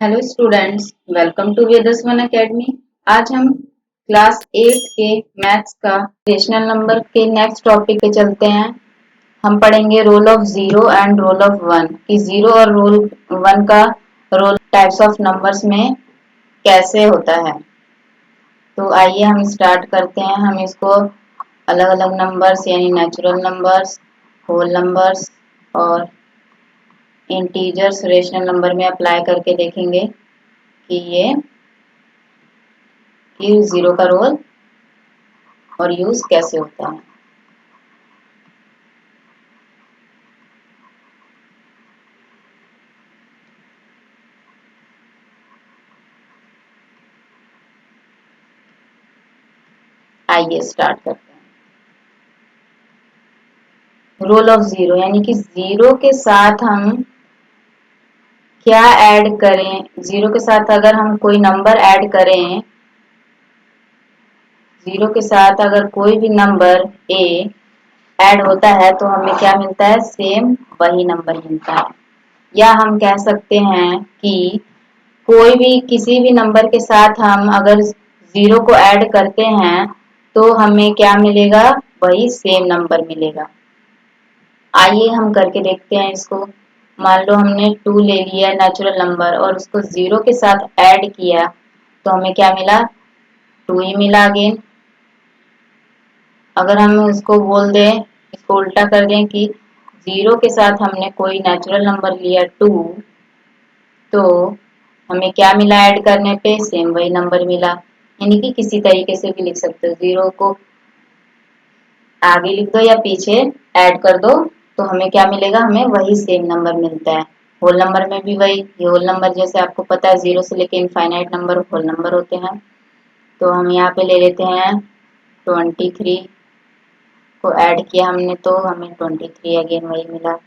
Hello students, welcome to Vedas one academy. आज हम class 8 के मैथ्स का रेशनल नंबर के नेक्स्ट टॉपिक पे चलते हैं। हम पढ़ेंगे role of zero and role of one कि जीरो और रोल वन का रोल टाइप्स ऑफ नंबर्स में कैसे होता है। तो आइए हम स्टार्ट करते हैं। हम इसको अलग अलग नंबर्स यानी नेचुरल नंबर्स, होल नंबर्स और इंटीजर्स रेशनल नंबर में अप्लाई करके देखेंगे कि जीरो का रोल और यूज कैसे होता है। आइए स्टार्ट करते हैं। रोल ऑफ जीरो यानी कि जीरो के साथ हम क्या ऐड करें। जीरो के साथ अगर हम कोई नंबर ऐड करें, जीरो के साथ अगर कोई भी नंबर ए ऐड होता है तो हमें क्या मिलता है, सेम वही नंबर मिलता है। या हम कह सकते हैं कि कोई भी किसी भी नंबर के साथ हम अगर जीरो को ऐड करते हैं तो हमें क्या मिलेगा, वही सेम नंबर मिलेगा। आइए हम करके देखते हैं इसको। मान लो हमने 2 ले लिया नेचुरल नंबर और उसको जीरो के साथ ऐड किया तो हमें क्या मिला, 2 ही मिला अगेन। अगर हम उसको बोल दें, इसको उल्टा कर दें कि जीरो के साथ हमने कोई नेचुरल नंबर लिया 2, तो हमें क्या मिला ऐड करने पे, सेम वही नंबर मिला। यानी कि किसी तरीके से भी लिख सकते हो, जीरो को आगे लिख दो या पीछे ऐड कर दो तो हमें क्या मिलेगा, हमें वही सेम नंबर मिलता है। होल नंबर में भी वही, ये होल नंबर जैसे आपको पता है जीरो से लेके इनफाइनाइट नंबर होल नंबर होते हैं। तो हम यहाँ पे ले लेते हैं 23 को ऐड किया हमने तो हमें 23 अगेन वही मिला।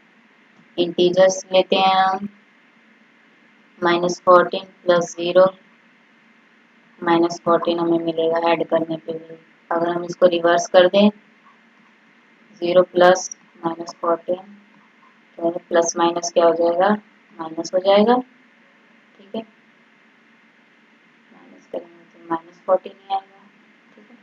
इंटीजर्स लेते हैं हम, -14 प्लस 0, -14 हमें मिलेगा ऐड करने पे भी। अगर हम इसको रिवर्स कर दें, 0 प्लस -14, तो प्लस माइनस क्या हो जाएगा, माइनस हो जाएगा। ठीक है, माइनस करेंगे तो -14 ही आएगा। ठीक है,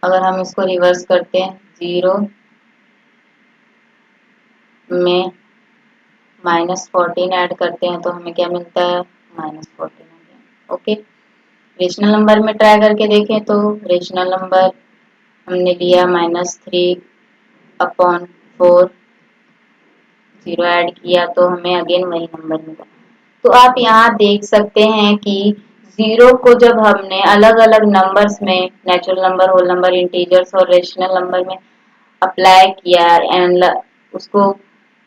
अगर हम इसको रिवर्स करते हैं, 0 में -14 ऐड करते हैं तो हमें क्या मिलता है, -14। ओके, रेशनल नंबर में ट्राई करके देखें तो रेशनल नंबर हमने लिया -3/4, 0 ऐड किया तो हमें अगेन वही नंबर मिला। तो आप यहाँ देख सकते हैं कि जीरो को जब हमने अलग अलग नंबर्स में, natural number, whole number, integers और रेशनल नंबर में अप्लाई किया एंड उसको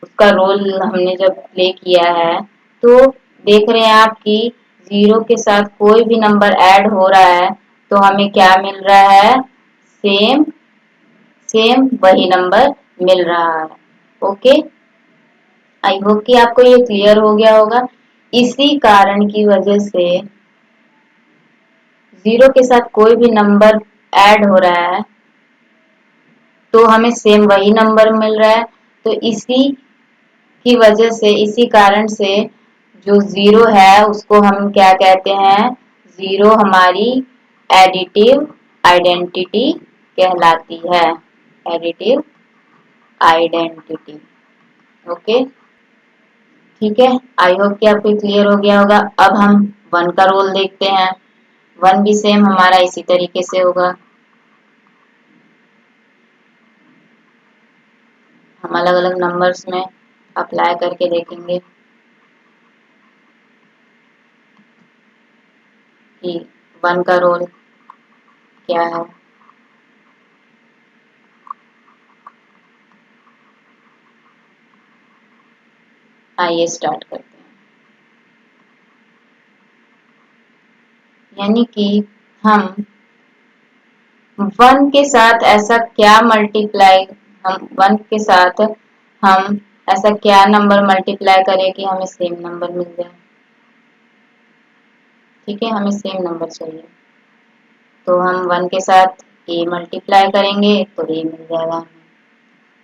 उसका रोल हमने जब प्ले किया है, तो देख रहे हैं आप कि जीरो के साथ कोई भी नंबर ऐड हो रहा है तो हमें क्या मिल रहा है, सेम सेम वही नंबर मिल रहा है। ओके, आई होप कि आपको ये क्लियर हो गया होगा। इसी कारण की वजह से जीरो के साथ कोई भी नंबर ऐड हो रहा है तो हमें सेम वही नंबर मिल रहा है। तो इसी की वजह से, इसी कारण से जो जीरो है उसको हम क्या कहते हैं, जीरो हमारी एडिटिव आइडेंटिटी कहलाती है। Additive identity. ओके, ठीक है, आई होप कि आपको क्लियर हो गया होगा। अब हम वन का रोल देखते हैं। वन भी सेम हमारा इसी तरीके से होगा। हम अलग अलग नंबर्स में अप्लाई करके देखेंगे कि वन का रोल क्या है। आइए स्टार्ट करते हैं। यानी कि हम वन के साथ ऐसा क्या मल्टीप्लाई, हम वन के साथ हम ऐसा क्या नंबर मल्टीप्लाई करें कि हमें सेम नंबर मिल जाए। ठीक है, हमें सेम नंबर चाहिए तो हम वन के साथ ए मल्टीप्लाई करेंगे तो ए मिल जाएगा।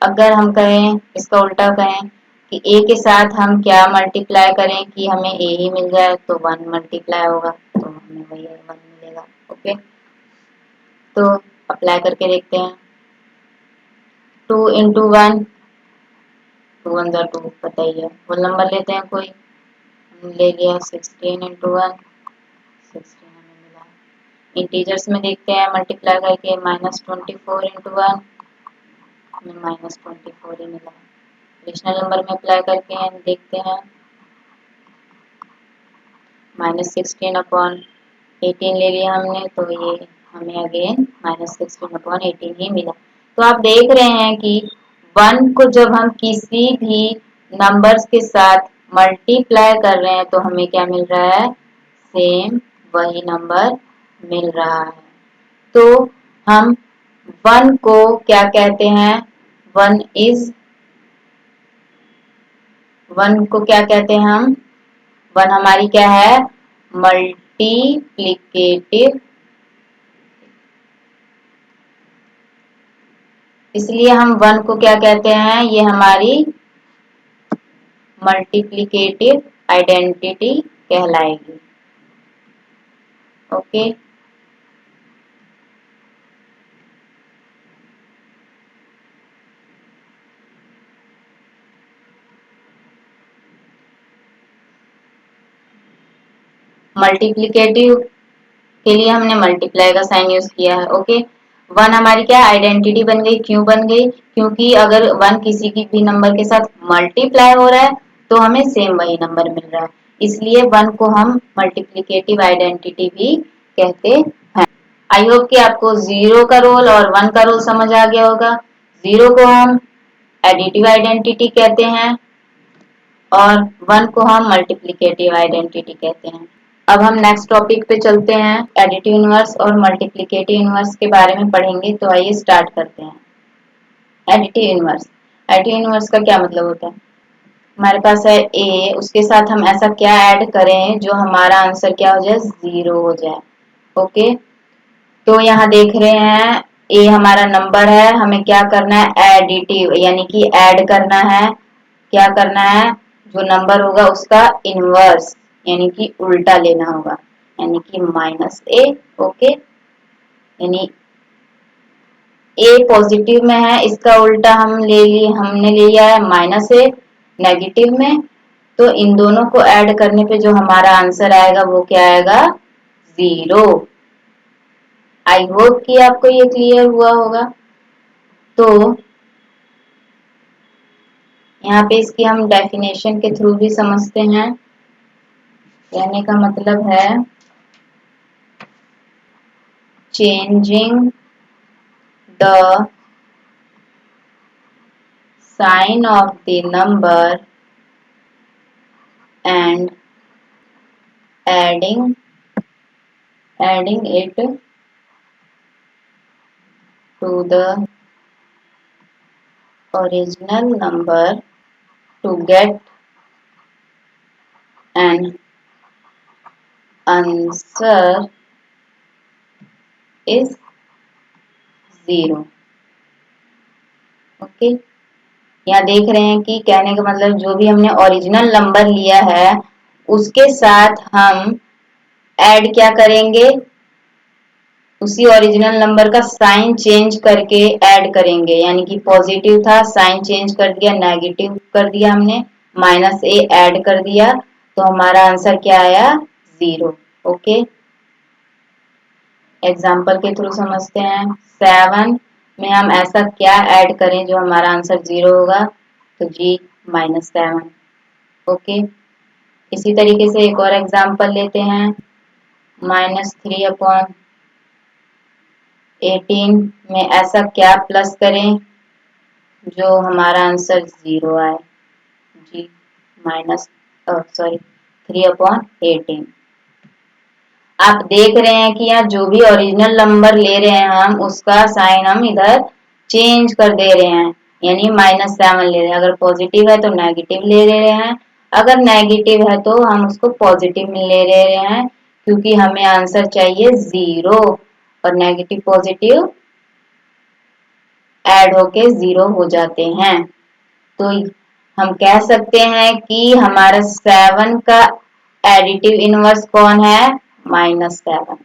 अगर हम कहें इसका उल्टा कहें कि ए के साथ हम क्या मल्टीप्लाई करें कि हमें ए ही मिल जाए, तो 1 मल्टीप्लाई होगा तो हमें वही 1 मिलेगा। ओके, तो अप्लाई करके देखते हैं। 2 इंटू 1, 2 1 जा 2, पता ही है। होल नंबर लेते हैं कोई, ले लिया 16 इंटू 1, 16 हमें मिला। इंटीजर्स में देखते हैं मल्टीप्लाई करके, -24 इंटू 1 हमें -24 ही मिला। रेशनल नंबर में अप्लाई करके हम देखते हैं, -16 अपॉन 18 ले लिया हमने, तो ये हमें अगेन -16 अपॉन 18 ही मिला। तो आप देख रहे हैं कि 1 को जब हम किसी भी नंबर्स के साथ मल्टीप्लाई कर रहे हैं तो हमें क्या मिल रहा है, सेम वही नंबर मिल रहा है। तो हम 1 को क्या कहते हैं, 1 को क्या कहते हैं हम, 1 हमारी क्या है, मल्टीप्लिकेटिव, इसलिए हम 1 को क्या कहते हैं, ये हमारी मल्टीप्लिकेटिव आइडेंटिटी कहलाएगी। ओके, मल्टीप्लिकेटिव के लिए हमने मल्टीप्लाई का साइन यूज किया है। ओके, 1 हमारी क्या आइडेंटिटी बन गई, क्यों बन गई, क्योंकि अगर 1 किसी की भी नंबर के साथ मल्टीप्लाई हो रहा है तो हमें सेम वही नंबर मिल रहा है, इसलिए 1 को हम मल्टीप्लिकेटिव आइडेंटिटी भी कहते हैं। आई होप कि आपको 0 का रोल और 1 का रोल समझ आ गया होगा। 0 को हम एडिटिव आइडेंटिटी कहते हैं और 1 को हम मल्टीप्लिकेटिव आइडेंटिटी कहते हैं। अब हम नेक्स्ट टॉपिक पे चलते हैं, एडिटिव इनवर्स और मल्टीप्लिकेटिव इनवर्स के बारे में पढ़ेंगे। तो आइए स्टार्ट करते हैं। एडिटिव इनवर्स, एडिटिव इनवर्स का क्या मतलब होता है, हमारे पास है ए, उसके साथ हम ऐसा क्या ऐड करें जो हमारा आंसर क्या हो जाए, 0 हो जाए। ओके, तो यहाँ देख रहे हैं ए हमारा नंबर है, हमें क्या करना है, एडिटिव यानी कि ऐड करना है। क्या करना है, जो नंबर होगा उसका इनवर्स यानी कि उल्टा लेना होगा, यानी कि -a। ओके, यानी ए पॉजिटिव में है, इसका उल्टा हमने ले लिया है -a नेगेटिव में। तो इन दोनों को ऐड करने पे जो हमारा आंसर आएगा वो क्या आएगा, 0। आई होप कि आपको ये क्लियर हुआ होगा। तो यहाँ पे इसकी हम डेफिनेशन के थ्रू भी समझते हैं। कहने का मतलब है changing the sign of the number and adding it to the original number to get an answer is 0। Okay, यहाँ देख रहे हैं कि कहने का मतलब जो भी हमने ओरिजिनल नंबर लिया है उसके साथ हम ऐड क्या करेंगे, उसी ओरिजिनल नंबर का साइन चेंज करके ऐड करेंगे, यानी कि पॉजिटिव था, साइन चेंज कर दिया, नेगेटिव कर दिया, हमने -a ऐड कर दिया, तो हमारा आंसर क्या आया, 0। ओके, एग्जाम्पल के थ्रू समझते हैं। 7 में हम ऐसा क्या ऐड करें जो हमारा आंसर 0 होगा, तो जी -7। ओके, इसी तरीके से एक और एग्जाम्पल लेते हैं, -3 अपॉन 18 में ऐसा क्या प्लस करें जो हमारा आंसर 0 आए, जी सॉरी 3 अपॉन 18। आप देख रहे हैं कि यहाँ जो भी ओरिजिनल नंबर ले रहे हैं हम उसका साइन हम इधर चेंज कर दे रहे हैं, यानी -7 ले रहे हैं। अगर पॉजिटिव है तो नेगेटिव ले रहे हैं, अगर नेगेटिव है तो हम उसको पॉजिटिव में ले रहे हैं, क्योंकि हमें आंसर चाहिए 0 और नेगेटिव पॉजिटिव ऐड होके 0 हो जाते हैं। तो हम कह सकते हैं कि हमारा 7 का एडिटिव इनवर्स कौन है? -7।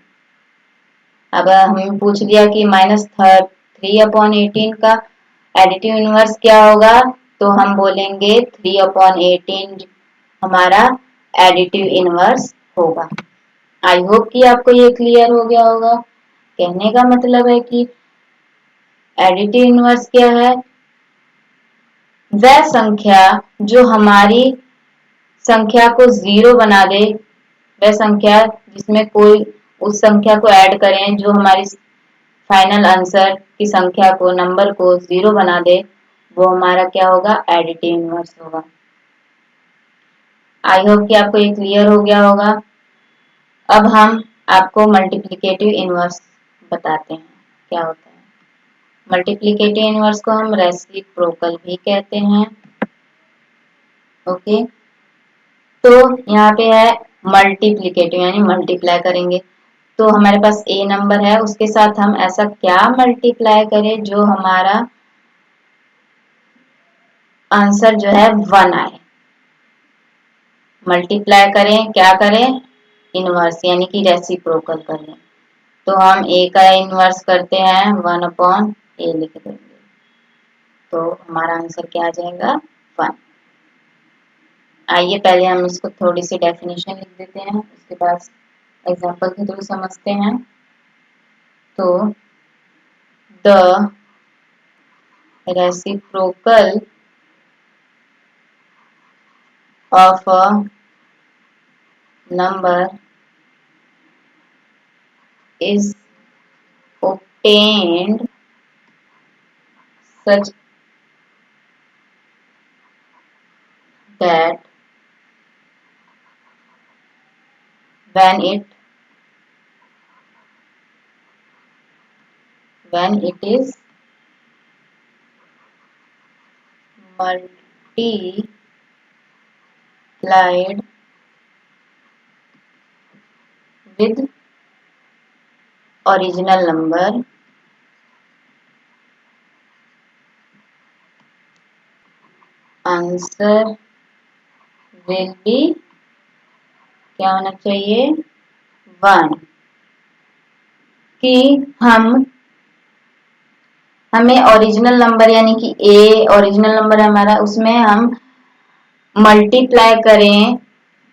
अब हमें पूछ लिया कि -3/18 का एडिटिव इनवर्स क्या होगा, तो हम बोलेंगे 3/18 हमारा एडिटिव इनवर्स होगा। आई होप कि आपको ये क्लियर हो गया होगा। कहने का मतलब है कि एडिटिव इनवर्स क्या है? वह संख्या जो हमारी संख्या को 0 बना दे, वह संख्या जिसमें कोई उस संख्या को ऐड करें जो हमारी फाइनल आंसर की संख्या को, नंबर को 0 बना दे, वो हमारा क्या होगा? एडिटिव इनवर्स होगा। आई होप कि आपको ये क्लियर हो गया होगा। अब हम आपको मल्टीप्लिकेटिव इनवर्स बताते हैं क्या होता है। मल्टीप्लिकेटिव इनवर्स को हम रेसिप्रोकल भी कहते हैं। ओके, तो यहाँ पे है मल्टीप्लिकेटिव यानी मल्टीप्लाई करेंगे। तो हमारे पास ए नंबर है, उसके साथ हम ऐसा क्या मल्टीप्लाई करें जो हमारा आंसर जो है 1 आए। मल्टीप्लाई करें, क्या करें? इनवर्स यानी कि रेसिप्रोकल करें। तो हम ए का इनवर्स करते हैं, 1/a लिख देंगे, तो हमारा आंसर क्या आ जाएगा? 1। आइए पहले हम इसको थोड़ी सी डेफिनेशन लिख देते हैं, उसके बाद एग्जांपल के थ्रू समझते हैं। तो the reciprocal of a number is obtained such that when it is multiplied with original number, answer will be क्या होना चाहिए? 1। कि हमें ओरिजिनल नंबर यानी कि ए ओरिजिनल नंबर हमारा, उसमें हम मल्टीप्लाई करें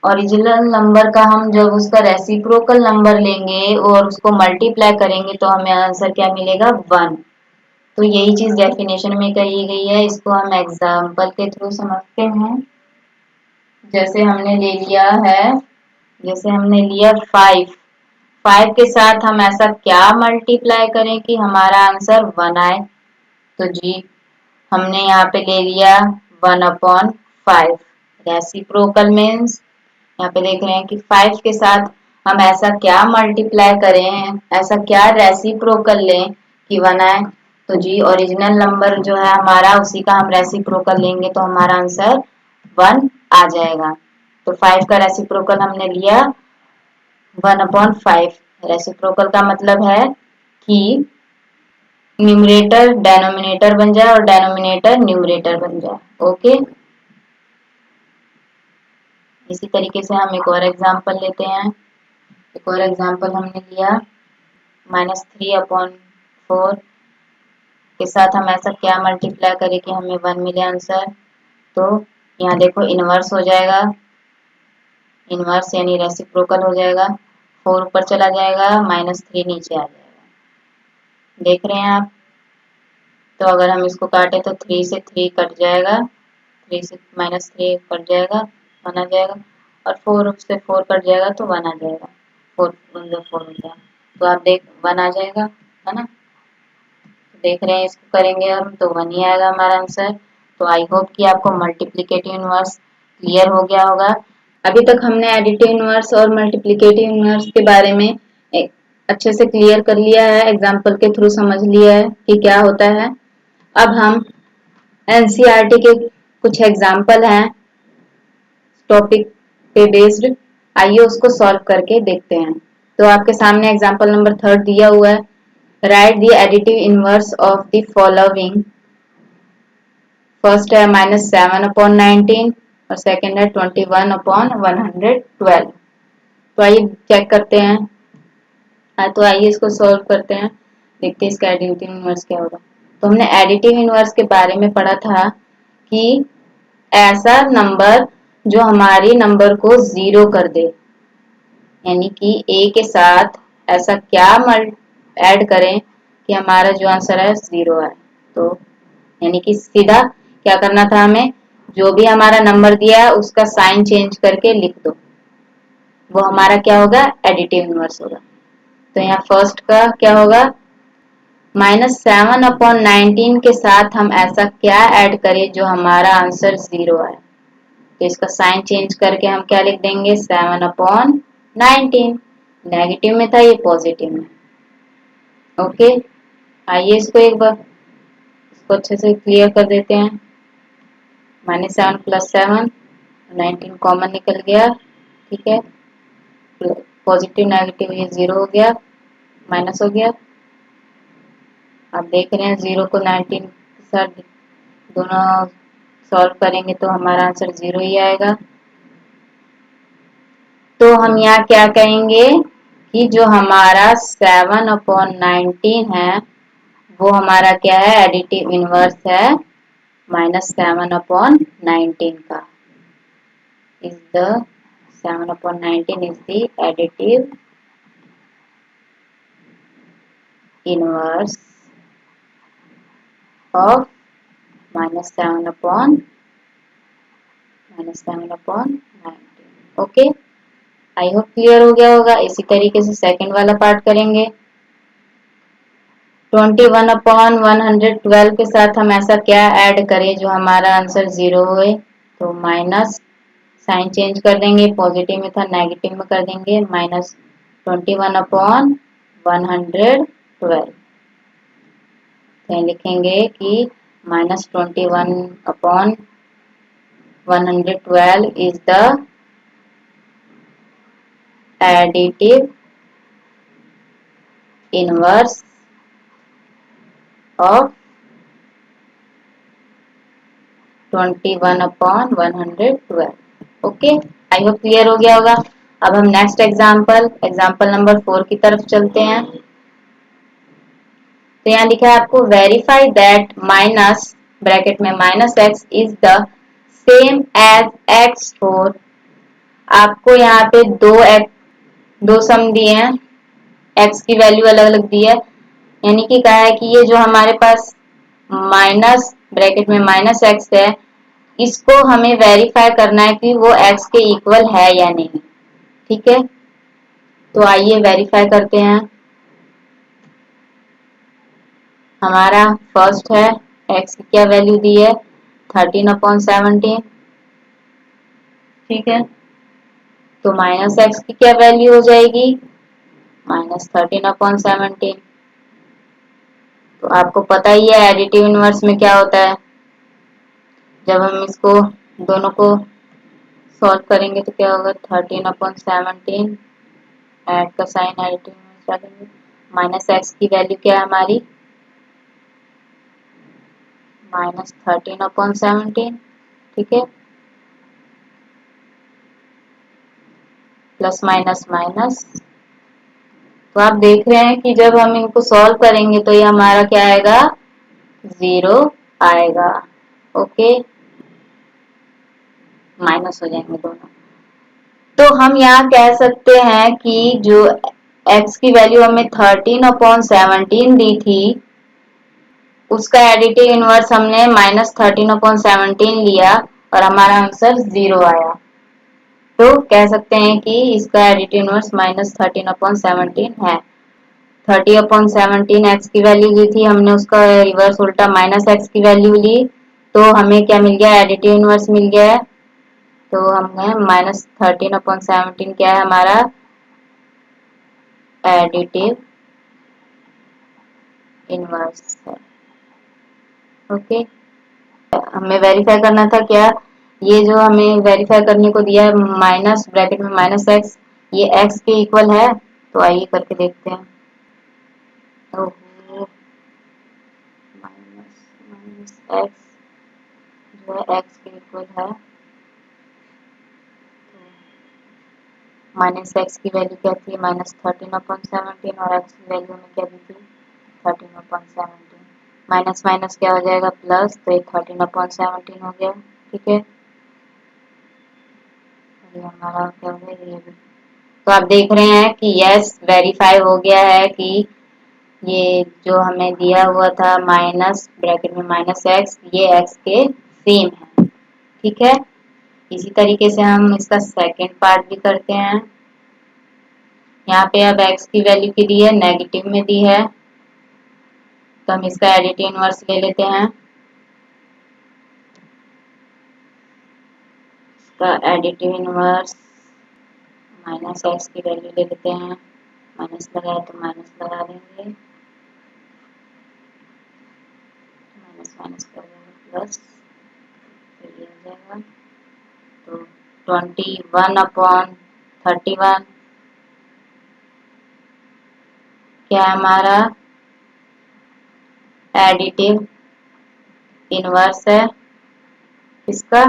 ओरिजिनल नंबर का। हम जब उसका रेसिप्रोकल नंबर लेंगे और उसको मल्टीप्लाई करेंगे तो हमें आंसर क्या मिलेगा? 1। तो यही चीज डेफिनेशन में कही गई है, इसको हम एग्जाम्पल के थ्रू समझते हैं। जैसे हमने ले लिया है, जैसे हमने लिया 5 के साथ हम ऐसा क्या मल्टीप्लाई करें कि हमारा आंसर 1 आए। तो जी हमने यहाँ पे ले लिया 1/5। रेसिप्रोकल मीन्स यहाँ पे देख रहे हैं कि 5 के साथ हम ऐसा क्या मल्टीप्लाई करें, ऐसा क्या रेसिप्रोकल लें कि 1 आए। तो जी ओरिजिनल नंबर जो है हमारा, उसी का हम रेसिप्रोकल लेंगे तो हमारा आंसर 1 आ जाएगा। तो 5 का रेसिप्रोकल हमने लिया 1/5। रेसिप्रोकल का मतलब है कि न्यूमरेटर डेनोमिनेटर बन जाए और डेनोमिनेटर न्यूमरेटर बन जाए। ओके, इसी तरीके से हम एक और एग्जांपल लेते हैं। एक और एग्जांपल हमने लिया -3/4 के साथ हम ऐसा क्या मल्टीप्लाई करें कि हमें 1 मिले आंसर। तो यहाँ देखो इनवर्स हो जाएगा, इनवर्स यानी रेसिप्रोकल हो जाएगा। 4 ऊपर चला जाएगा, -3 नीचे आ जाएगा। देख रहे हैं आप। तो अगर हम इसको काटे तो 3 से 3 कट जाएगा, 3 से -3 कट जाएगा, 1 आ जाएगा। और 4 से 4 कट जाएगा तो 1 आ जाएगा। 4 4 हो जाएगा, तो आप देख 1 आ जाएगा, है ना। देख रहे हैं, इसको करेंगे हम तो 1 ही आएगा हमारा आंसर। तो आई होप कि आपको मल्टीप्लिकेटिव इनवर्स क्लियर हो गया होगा। अभी तक हमने एडिटिव इनवर्स और मल्टीप्लिकेटिव इनवर्स के बारे में अच्छे से क्लियर कर लिया है, एग्जाम्पल के थ्रू समझ लिया है कि क्या होता है। अब हम एनसीईआरटी के कुछ एग्जाम्पल हैं टॉपिक पे बेस्ड, आइए उसको सॉल्व करके देखते हैं। तो आपके सामने एग्जाम्पल नंबर 3 दिया हुआ है। Right the additive inverse of the following. First है -7/19 और सेकंड है 21/112। तो आइए चेक करते हैं। तो आइए इसको सॉल्व करते हैं, देखते हैं इसका एडिटिव इनवर्स क्या होगा। तो हमने एडिटिव इनवर्स के बारे में पढ़ा था कि ऐसा नंबर जो हमारी नंबर को जीरो कर दे, यानी कि ए के साथ ऐसा क्या ऐड करें कि हमारा जो आंसर है जीरो आए। तो यानी कि सीधा क्या करना था हमें, जो भी हमारा नंबर दिया है उसका साइन चेंज करके लिख दो, वो हमारा क्या होगा, एडिटिव इनवर्स होगा। तो यहाँ फर्स्ट का क्या होगा, -7/19 के साथ हम ऐसा क्या ऐड करें जो हमारा आंसर जीरो आए। तो इसका साइन चेंज करके हम क्या लिख देंगे, 7/19। नेगेटिव में था, ये पॉजिटिव में। ओके, आइए इसको एक बार इसको अच्छे से क्लियर कर देते हैं। -7 + 7, 19 कॉमन निकल गया, ठीक है। पॉजिटिव नेगेटिव ये जीरो हो गया, माइनस हो गया। आप देख रहे हैं जीरो को 19 के साथ दोनों सॉल्व करेंगे तो हमारा आंसर जीरो ही आएगा। तो हम यहाँ क्या कहेंगे कि जो हमारा 7/19 है वो हमारा क्या है, एडिटिव इनवर्स है -7/19 का। Is the 7/19 is the additive inverse of -7/19। Okay, I hope clear हो गया होगा। इसी तरीके से सेकंड वाला पार्ट करेंगे। 21/112 के साथ हम ऐसा क्या ऐड करें जो हमारा आंसर जीरो होए। तो माइनस साइन चेंज कर देंगे, पॉजिटिव में था नेगेटिव में कर देंगे, -21/112। तो लिखेंगे कि -21/112 is the additive inverse of 21/112। Okay, I hope clear हो गया होगा। अब हम नेक्स्ट एग्जाम्पल नंबर 4 की तरफ चलते हैं। तो यहाँ लिखा है आपको, वेरीफाई दैट माइनस ब्रैकेट में -x is the same as x4। आपको यहाँ पे दो सम दिए हैं, x की वैल्यू अलग अलग दी है, यानी कि कहा है कि ये जो हमारे पास माइनस ब्रैकेट में -x है, इसको हमें वेरीफाई करना है कि वो x के इक्वल है या नहीं। ठीक है, तो आइए वेरीफाई करते हैं। हमारा फर्स्ट है, x की क्या वैल्यू दी है, 13/17। ठीक है, तो -x की क्या वैल्यू हो जाएगी, -13/17। तो आपको पता ही है एडिटिव इनवर्स में क्या होता है, जब हम इसको दोनों को सॉल्व करेंगे तो क्या होगा, 13/17 ऐड का साइन एडिटिव इनवर्स डालेंगे, -x की वैल्यू क्या है हमारी, -13/17। ठीक है, प्लस माइनस माइनस। तो आप देख रहे हैं कि जब हम इनको सॉल्व करेंगे तो ये हमारा क्या आएगा, जीरो आएगा। ओके, माइनस हो जाएंगे दोनों। तो हम यहाँ कह सकते हैं कि जो x की वैल्यू हमें 13/17 दी थी, उसका एडिटिव इनवर्स हमने -13/17 लिया और हमारा आंसर जीरो आया। तो कह सकते हैं कि इसका एडिटिव इनवर्स -13/17 है। 30/17 x की वैल्यू ली थी हमने, उसका रिवर्स उल्टा -x की वैल्यू ली, तो हमें क्या मिल गया, एडिटिव इनवर्स मिल गया है। तो हमें -13/17 क्या है हमारा एडिटिव इनवर्स है। ओके, हमें वेरीफाई करना था क्या, ये जो हमें वेरीफाई करने को दिया है माइनस ब्रैकेट में -x, ये x के इक्वल है। तो आइए करके देखते हैं। इस एक्स जो है एक्स के इक्वल है, माइनस एक्स की वैल्यू क्या थी -13/17 और एक्स की वैल्यू में क्या दी थी 13/17। माइनस माइनस क्या हो जाएगा प्लस, तो ये 13/17 हो गया। ठीक है, ये हमारा क्या हो गया ये भी। तो आप देख रहे हैं कि यस वेरीफाई हो गया है कि ये जो हमें दिया हुआ था माइनस ब्रैकेट में माइनस एक्स, ये एक्स के सेम है। ठीक है, इसी तरीके से हम इसका सेकंड पार्ट भी करते हैं। यहाँ पे अब एक्स की वैल्यू की दी है, नेगेटिव में दी है, तो हम इसका एडिटिव इनवर्स ले लेते हैं। इसका एडिटिव इनवर्स माइनस एक्स की वैल्यू ले लेते हैं, माइनस लगाए तो माइनस लगा देंगे, माइनस माइनस कर देंगे प्लस, तो ये हो जाएगा। तो 21/31 क्या हमारा एडिटिव इनवर्स है, किसका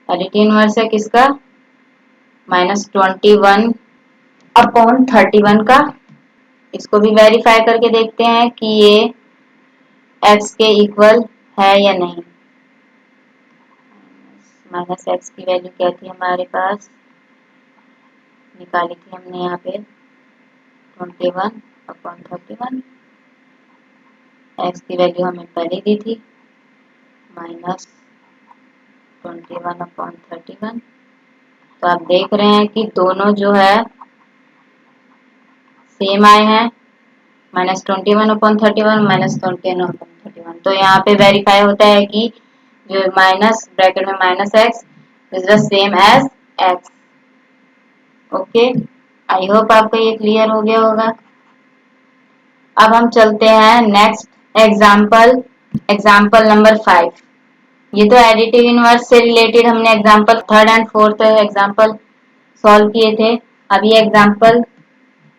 एडिटिव इनवर्स है, किसका -21/31 का। इसको भी वेरीफाई करके देखते हैं कि ये x के इक्वल है या नहीं। माइनस एक्स की वैल्यू क्या थी हमारे पास, निकाली थी हमने यहाँ पे 21/31, एक्स की वैल्यू हमें पहले दी थी -21/31। तो आप देख रहे हैं कि दोनों जो है सेम आए हैं, -21/31 -21/31। तो यहाँ पे वेरीफाई होता है कि जो माइनस ब्रैकेट में minus X is the same as X. Okay, I hope आपको ये क्लियर हो गया होगा। अब हम चलते हैं नेक्स्ट एग्जाम्पल, एग्जाम्पल नंबर 5। ये तो एडिटिव इनवर्स से रिलेटेड हमने example third and fourth example solve किए थे। अब ये एग्जाम्पल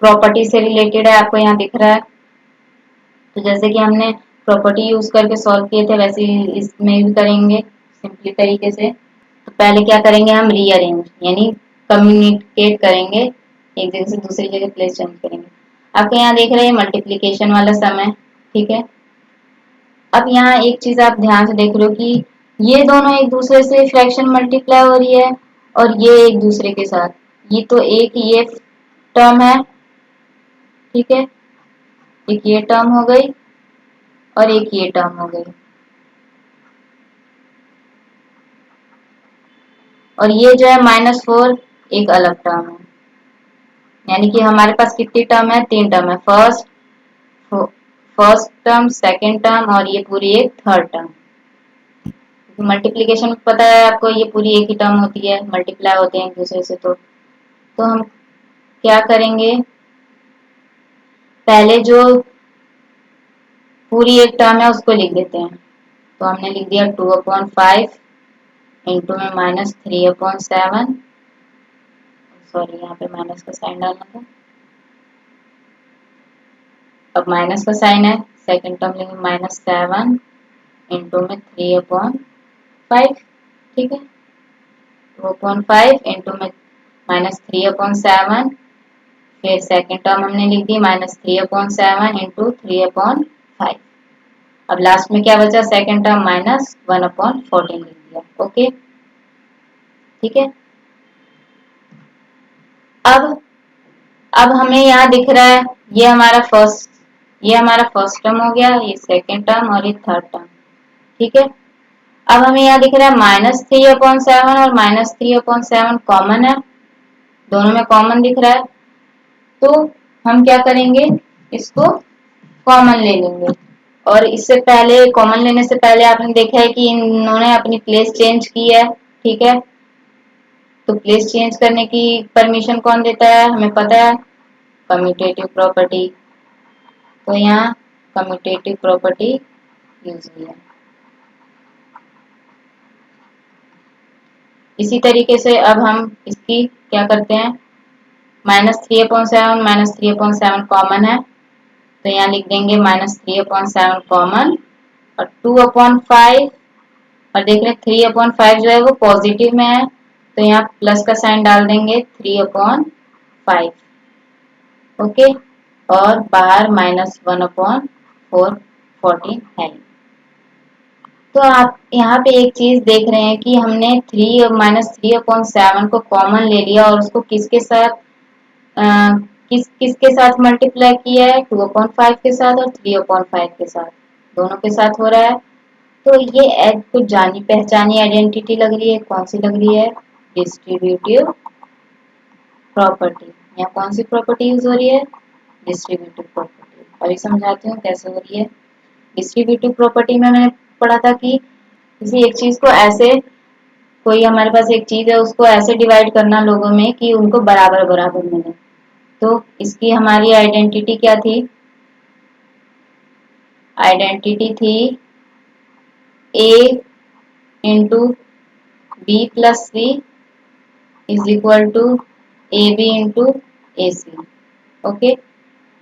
प्रॉपर्टी से रिलेटेड है, आपको यहाँ दिख रहा है। तो जैसे कि हमने प्रॉपर्टी यूज करके सॉल्व किए थे, वैसे ही इसमें भी करेंगे सिंपली तरीके से। तो पहले क्या करेंगे, हम रीअरेंज यानी कम्युनिकेट करेंगे, एक जगह से दूसरी जगह प्लेस चेंज करेंगे। आपको यहाँ देख रहे हैं मल्टीप्लीकेशन वाला समय। ठीक है, अब यहाँ एक चीज आप ध्यान से देख रहे हो कि ये दोनों एक दूसरे से फ्रैक्शन मल्टीप्लाई हो रही है और ये एक दूसरे के साथ, ये तो एक ये टर्म है, ठीक है, एक ये टर्म हो गई और एक ये टर्म हो गई, और ये जो है -4 एक अलग टर्म है। यानी कि हमारे पास कितनी टर्म है, 3 टर्म है, फर्स्ट टर्म, सेकंड टर्म और ये पूरी एक थर्ड टर्म। मल्टीप्लिकेशन में पता है आपको, ये पूरी एक ही टर्म होती है, मल्टीप्लाई होते हैं एक दूसरे से। तो हम क्या करेंगे, पहले जो पूरी एक टर्म है उसको लिख देते हैं। तो हमने लिख दिया 2/5 इंटू में -3/7, सॉरी यहाँ पे माइनस का साइन डालना था, अब माइनस का साइन है, सेकंड टर्म लेंगे -7 इंटू में 3/5। ठीक है, 2/5 इंटू में -3/7, फिर सेकंड टर्म हमने लिख दी -3/7 इंटू 3/5। अब लास्ट में क्या बचा, सेकंड टर्म -1/14 लिख दिया। ओके, ठीक है। अब हमें यहाँ दिख रहा है ये हमारा फर्स्ट टर्म हो गया, ये सेकंड टर्म और ये थर्ड टर्म। ठीक है, अब हमें यहाँ दिख रहा है -3/7 और -3/7 कॉमन है, दोनों में कॉमन दिख रहा है। तो हम क्या करेंगे, इसको कॉमन ले लेंगे। और इससे पहले कॉमन लेने से पहले आपने देखा है कि इन्होंने अपनी प्लेस चेंज की है। ठीक है, तो प्लेस चेंज करने की परमिशन कौन देता है, हमें पता है, कम्यूटेटिव प्रॉपर्टी। तो यहाँ कम्यूटेटिव प्रॉपर्टी यूज हुई है। इसी तरीके से अब हम इसकी क्या करते हैं, -3/7 कॉमन है, तो यहाँ लिख देंगे -3/7 कॉमन, और 2/5 और देख रहे हैं 3/5 जो है वो पॉजिटिव में है, तो यहाँ प्लस का साइन डाल देंगे 3/5। ओके, और बाहर -1/4 है। तो आप यहाँ पे एक चीज देख रहे हैं कि हमने 3 - 3/7 को कॉमन ले लिया और उसको किसके साथ किसके साथ मल्टीप्लाई किया है, 2/5 के साथ और 3/5 के साथ, दोनों के साथ हो रहा है। तो ये कुछ जानी पहचानी आइडेंटिटी लग रही है, कौन सी लग रही है, डिस्ट्रीब्यूटिव प्रॉपर्टी। यहाँ कौन सी प्रॉपर्टी यूज हो रही है, डिस्ट्रीब्यूटिव प्रॉपर्टी। और ये समझाती हूँ कैसे हो रही है। डिस्ट्रीब्यूटिव प्रॉपर्टी में मैंने पढ़ा था कि किसी एक चीज को ऐसे, कोई हमारे पास एक चीज है उसको ऐसे डिवाइड करना लोगों में कि उनको बराबर बराबर मिले। तो इसकी हमारी आइडेंटिटी क्या थी, आइडेंटिटी थी A into B plus C is equal to A B into A C. Okay,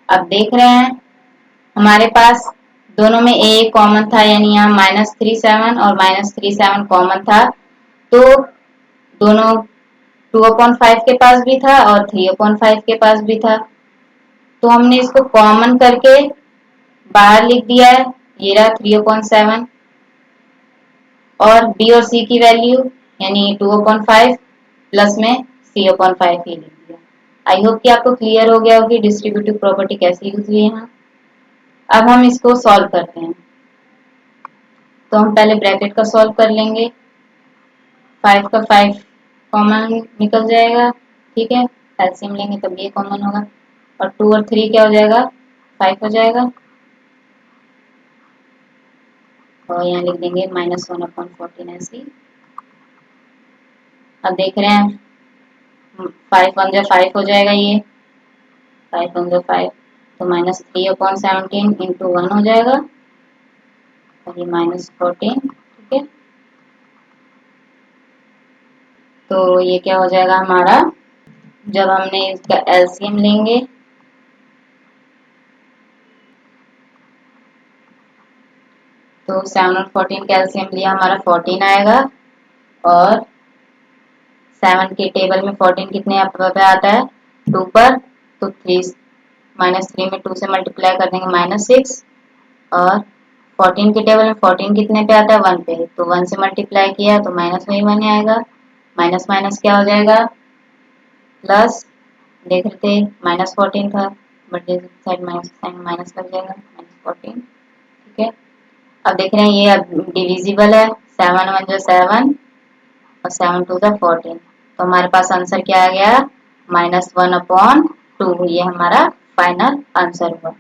अब देख रहे हैं हमारे पास दोनों में ए कॉमन था, यानी यहाँ -3/7 और -3/7 कॉमन था, तो दोनों 2/5 के पास भी था और 3/5 के पास भी था। तो हमने इसको कॉमन करके बाहर लिख दिया है, ये रहा 3/7 और बी और सी की वैल्यू यानी 2/5 प्लस में 3/5 ही लिख दिया। आई होप कि आपको क्लियर हो गया होगी डिस्ट्रीब्यूटिव प्रॉपर्टी कैसे यूज हुई है। अब हम इसको सॉल्व करते हैं। तो हम पहले ब्रैकेट का सॉल्व कर लेंगे, 5 का 5 कॉमन निकल जाएगा, ठीक है, एलसीएम लेंगे तब ये कॉमन होगा, और 2 और 3 क्या हो जाएगा, 5 हो जाएगा, और यहाँ लिख देंगे -1/14 ऐसी। अब देख रहे हैं 5 1 जा 5 हो जाएगा, ये 5 1 जा 5, तो -3/17 इंटू 1 हो जाएगा, और ये -14, ठीक है। तो ये क्या हो जाएगा हमारा, जब हमने इसका एलसीएम लेंगे तो 7 और 14 का एलसीएम लिया हमारा 14 आएगा, और 7 के टेबल में 14 कितने पे आता है, 2 पर, तो 3 -3 में 2 से मल्टीप्लाई कर देंगे -6, और 14 के टेबल में 14 कितने पे आता है, 1 पे, तो 1 से मल्टीप्लाई किया तो माइनस वही 1 आएगा, माइनस माइनस क्या हो जाएगा, प्लस, देख रहे थे -14 था, but side minus sign minus लग जाएगा, -14, ठीक है। अब देख रहे हैं ये अब डिविजिबल है, 7 1 जो 7 और 7 2 जा 14, तो हमारे पास आंसर क्या आ गया, -1/2, ये हमारा फाइनल आंसर हुआ।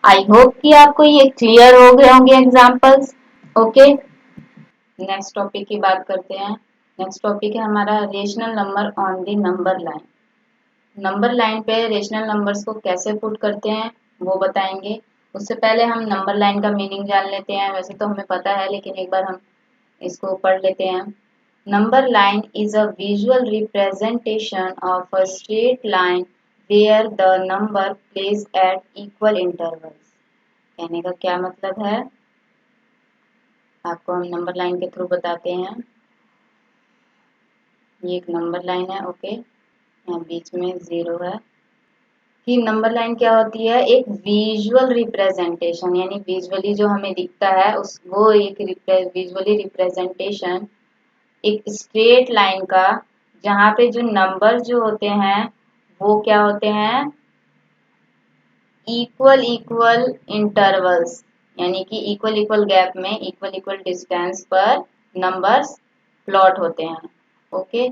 आई होप कि आपको ये क्लियर हो गए होंगे एग्जांपल्स। ओके, नेक्स्ट टॉपिक की बात करते हैं। नेक्स्ट टॉपिक है हमारा rational number on the number line. Number line पे रेशनल नंबर्स को कैसे पुट करते हैं वो बताएंगे। उससे पहले हम नंबर लाइन का मीनिंग जान लेते हैं। वैसे तो हमें पता है, लेकिन एक बार हम इसको पढ़ लेते हैं। Number line is a visual representation of a straight line where the number placed at equal intervals। कहने का क्या मतलब है, आपको हम नंबर लाइन के थ्रू बताते हैं। ये एक नंबर लाइन है, ओके, यहाँ बीच में 0 है। कि नंबर लाइन क्या होती है, एक विजुअल रिप्रेजेंटेशन, यानी विजुअली जो हमें दिखता है उस वो एक विजुअली रिप्रेजेंटेशन एक स्ट्रेट लाइन का, जहाँ पे जो नंबर जो होते हैं वो क्या होते हैं, इक्वल इक्वल इंटरवल्स, यानी कि इक्वल इक्वल गैप में इक्वल इक्वल डिस्टेंस पर नंबर्स प्लॉट होते हैं। ओके,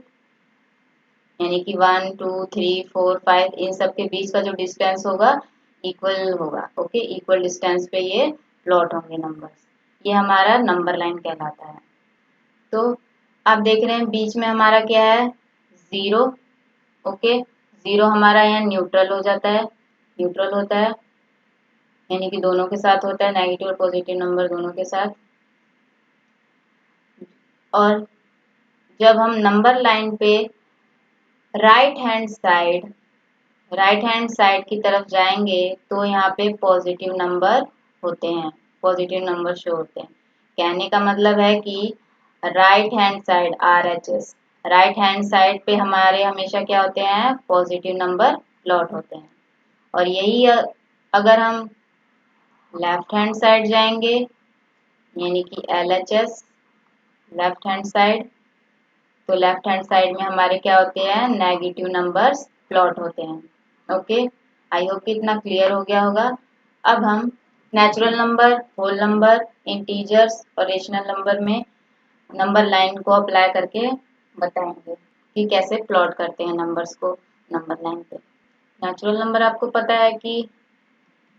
यानी कि 1 2 3 4 5 इन सब के बीच का जो डिस्टेंस होगा इक्वल होगा। ओके, इक्वल डिस्टेंस पे ये प्लॉट होंगे नंबर्स, ये हमारा नंबर लाइन कहलाता है। तो आप देख रहे हैं बीच में हमारा क्या है, 0। ओके, 0 हमारा यहाँ न्यूट्रल हो जाता है, न्यूट्रल होता है, यानी कि दोनों के साथ होता है, नेगेटिव और पॉजिटिव नंबर दोनों के साथ। और जब हम नंबर लाइन पे राइट हैंड साइड की तरफ जाएंगे तो यहाँ पे पॉजिटिव नंबर होते हैं, पॉजिटिव नंबर शो होते हैं। कहने का मतलब है कि right hand side RHS, right hand side पे हमारे हमेशा क्या होते हैं, पॉजिटिव नंबर प्लॉट होते हैं। और यही अगर हम लेफ्ट हैंड साइड जाएंगे यानी कि LHS लेफ्ट हैंड साइड, तो लेफ्ट हैंड साइड में हमारे क्या होते हैं, नेगेटिव नंबर्स प्लॉट होते हैं। ओके, आई होप कि इतना क्लियर हो गया होगा। अब हम natural number, whole number, integers और रेशनल नंबर में नंबर लाइन को अप्लाई करके बताएंगे कि कैसे प्लॉट करते हैं नंबर्स को नंबर लाइन पे। नेचुरल नंबर आपको पता है कि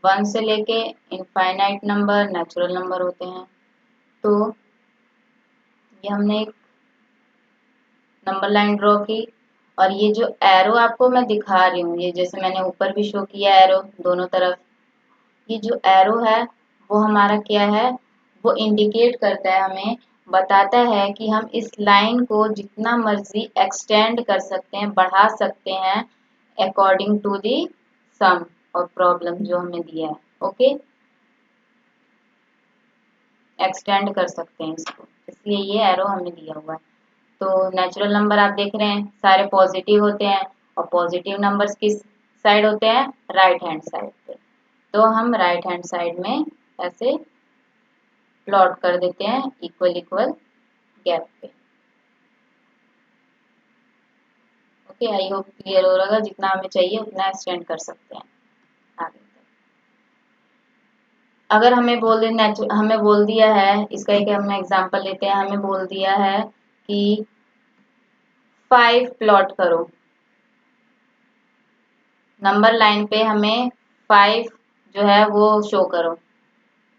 1 से लेके इनफाइनाइट नंबर नेचुरल नंबर होते हैं। तो ये हमने एक नंबर लाइन ड्रॉ की और ये जो एरो आपको मैं दिखा रही हूँ, ये जैसे मैंने ऊपर भी शो किया एरो दोनों तरफ, ये जो एरो है वो हमारा क्या है, वो इंडिकेट करता है, हमें बताता है कि हम इस लाइन को जितना मर्जी एक्सटेंड कर सकते हैं, बढ़ा सकते हैं अकॉर्डिंग टू दी सम और प्रॉब्लम जो हमें दिया है। ओके, एक्सटेंड कर सकते हैं इसको, इसलिए ये एरो हमें दिया हुआ है। तो नेचुरल नंबर आप देख रहे हैं सारे पॉजिटिव होते हैं और पॉजिटिव नंबर्स किस साइड होते हैं, राइट हैंड साइड पे। तो हम राइट हैंड साइड में ऐसे प्लॉट कर देते हैं इक्वल इक्वल गैप पे। ओके, आई होप क्लियर हो रहा, जितना हमें चाहिए उतना एक्सटेंड कर सकते हैं आगे तक। अगर हमें हमें बोल दिया है, इसका एक हम एग्जांपल लेते हैं, हमें बोल दिया है कि 5 प्लॉट करो, नंबर लाइन पे हमें 5 जो है वो शो करो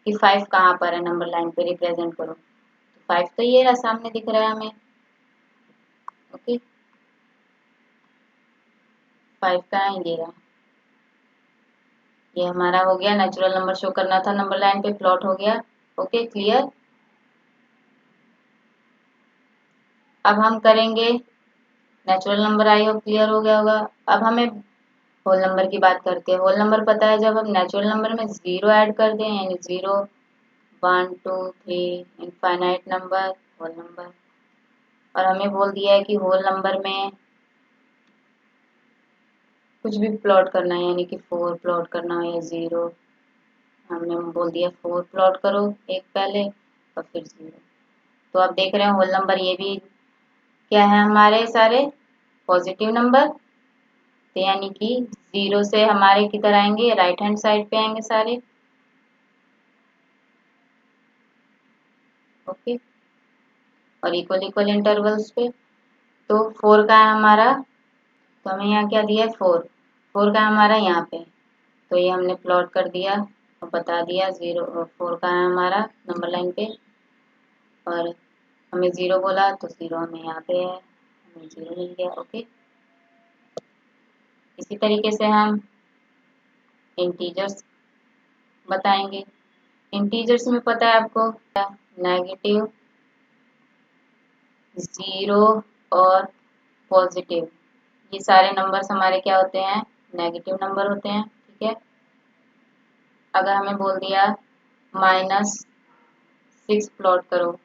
कि 5 कहाँ पर है, नंबर लाइन पे रिप्रेजेंट करो। तो 5 तो ये रहा, सामने दिख रहा है हमें। ओके, 5 कहाँ है, ये रहा। ये हमारा हो गया, नेचुरल नंबर शो करना था नंबर लाइन पे, प्लॉट हो गया। Okay, clear. अब हम करेंगे natural number, I hope clear हो गया होगा। अब हमें होल नंबर की बात करते हैं। होल नंबर पता है, जब हम नेचुरल नंबर में 0 ऐड कर दें, यानी 0 1 2 3 इनफाइनाइट नंबर, होल नंबर। और हमें बोल दिया है कि होल नंबर में कुछ भी प्लॉट करना है, यानी कि 4 प्लॉट करना है या 0, हमने बोल दिया 4 प्लॉट करो एक पहले और फिर 0। तो आप देख रहे हैं होल नंबर ये भी क्या है, हमारे सारे पॉजिटिव नंबर, तो यानी कि 0 से हमारे किधर आएंगे, राइट हैंड साइड पे आएंगे सारे। ओके, और इक्वल इक्वल इंटरवल्स पे। तो 4 का है हमारा, तो हमें यहाँ क्या दिया है, 4 का है हमारा यहाँ पे, तो ये हमने प्लॉट कर दिया और बता दिया। 4 का है हमारा नंबर लाइन पे, और हमें 0 बोला तो 0 हमें यहाँ पे है, हमें 0 मिल गया। ओके, इसी तरीके से हम इंटीजर्स बताएंगे। इंटीजर्स में पता है आपको, नेगेटिव, 0 और पॉजिटिव, ये सारे नंबर्स हमारे क्या होते हैं, नेगेटिव नंबर होते हैं। ठीक है, अगर हमें बोल दिया -6 प्लॉट करो,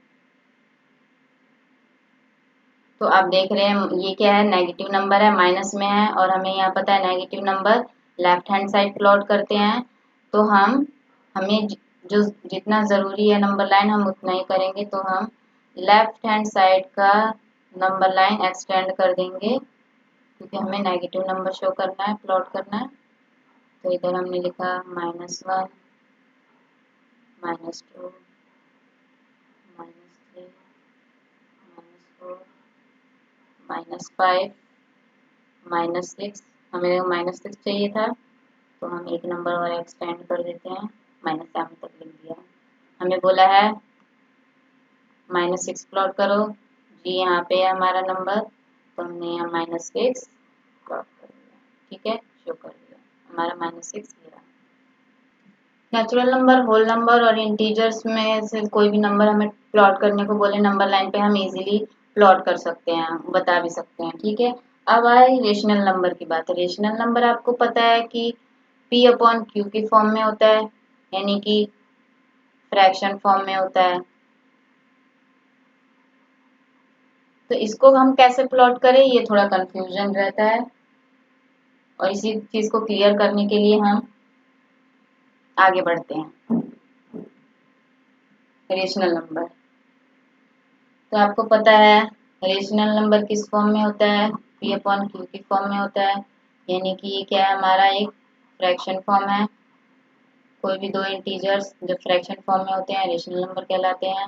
तो आप देख रहे हैं ये क्या है, नेगेटिव नंबर है, माइनस में है, और हमें यहाँ पता है negative number left hand side plot करते हैं। तो हमें जो जितना ज़रूरी है नंबर लाइन हम उतना ही करेंगे। तो हम लेफ्ट हैंड साइड का नंबर लाइन एक्सटेंड कर देंगे, क्योंकि हमें नेगेटिव नंबर शो करना है, प्लॉट करना है। तो इधर हमने लिखा -1 -2 -3 -4 -5 -6, हमें -6 चाहिए था, तो हम एक नंबर और एक्सटेंड कर देते हैं, -7 तक लिख दिया। हमें बोला है -6 प्लॉट करो, जी यहाँ पे है हमारा नंबर, तो हमने यहाँ -6 प्लॉट कर दिया। ठीक है, शो कर दिया हमारा -6 ये रहा। नेचुरल नंबर, होल नंबर और इंटीजर्स में से कोई भी नंबर हमें प्लॉट करने को बोले नंबर लाइन पे, हम इजीली प्लॉट कर सकते हैं, बता भी सकते हैं। ठीक है, अब आए रेशनल नंबर की बात। रेशनल नंबर आपको पता है कि P/Q की फॉर्म में होता है, यानी कि फ्रैक्शन फॉर्म में होता है। तो इसको हम कैसे प्लॉट करें, ये थोड़ा कंफ्यूजन रहता है, और इसी चीज को क्लियर करने के लिए हम आगे बढ़ते हैं। रेशनल नंबर, तो आपको पता है रेशनल नंबर किस फॉर्म में होता है, पी अपॉन क्यू की फॉर्म में होता है, यानी कि ये क्या है, हमारा एक फ्रैक्शन फॉर्म है। कोई भी दो इंटीजर्स जब फ्रैक्शन फॉर्म में होते हैं रेशनल नंबर कहलाते हैं,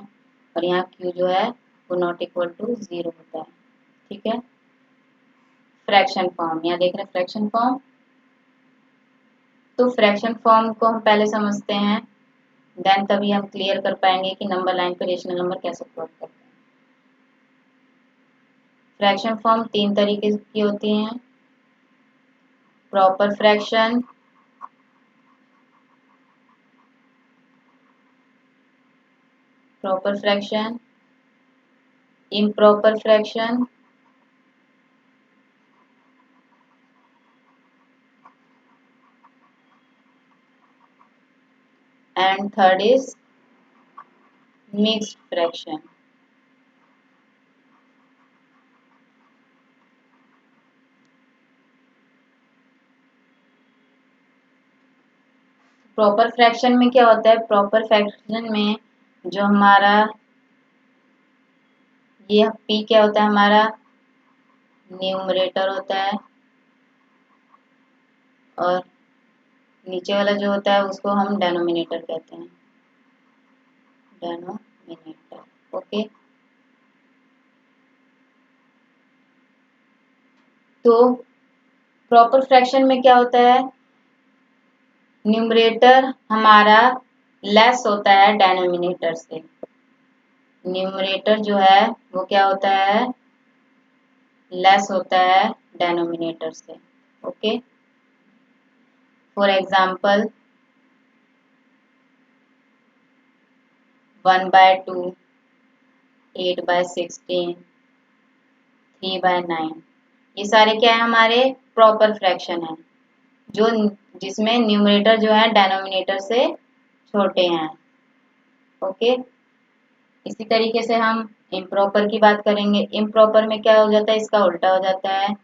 और यहाँ क्यू जो है वो नॉट इक्वल टू 0 होता है। ठीक है, फ्रैक्शन फॉर्म, यहाँ देख रहे हैं फ्रैक्शन फॉर्म। तो फ्रैक्शन फॉर्म को हम पहले समझते हैं, देन तभी हम क्लियर कर पाएंगे कि नंबर लाइन पे रेशनल नंबर कैसे प्लॉट करते हैं। फ्रैक्शन फॉर्म तीन तरीके की होती हैं, proper fraction, proper fraction, improper fraction, and third is mixed fraction. Proper fraction में क्या होता है, प्रॉपर फ्रैक्शन में जो हमारा ये p क्या होता है, हमारा न्यूमरेटर होता है, और नीचे वाला जो होता है उसको हम डेनोमिनेटर कहते हैं, डेनोमिनेटर। ओके, तो प्रॉपर फ्रैक्शन में क्या होता है, न्यूमरेटर हमारा लेस होता है डेनोमिनेटर से। न्यूमरेटर जो है वो क्या होता है, लेस होता है डेनोमिनेटर से। ओके, फॉर एग्जाम्पल 1/2, 8/16, 3/9, ये सारे क्या है, हमारे प्रॉपर फ्रैक्शन है, जो जिसमें न्यूमरेटर जो है डेनोमिनेटर से छोटे हैं। ओके, इसी तरीके से हम इम्प्रॉपर की बात करेंगे। इम्प्रॉपर में क्या हो जाता है, इसका उल्टा हो जाता है।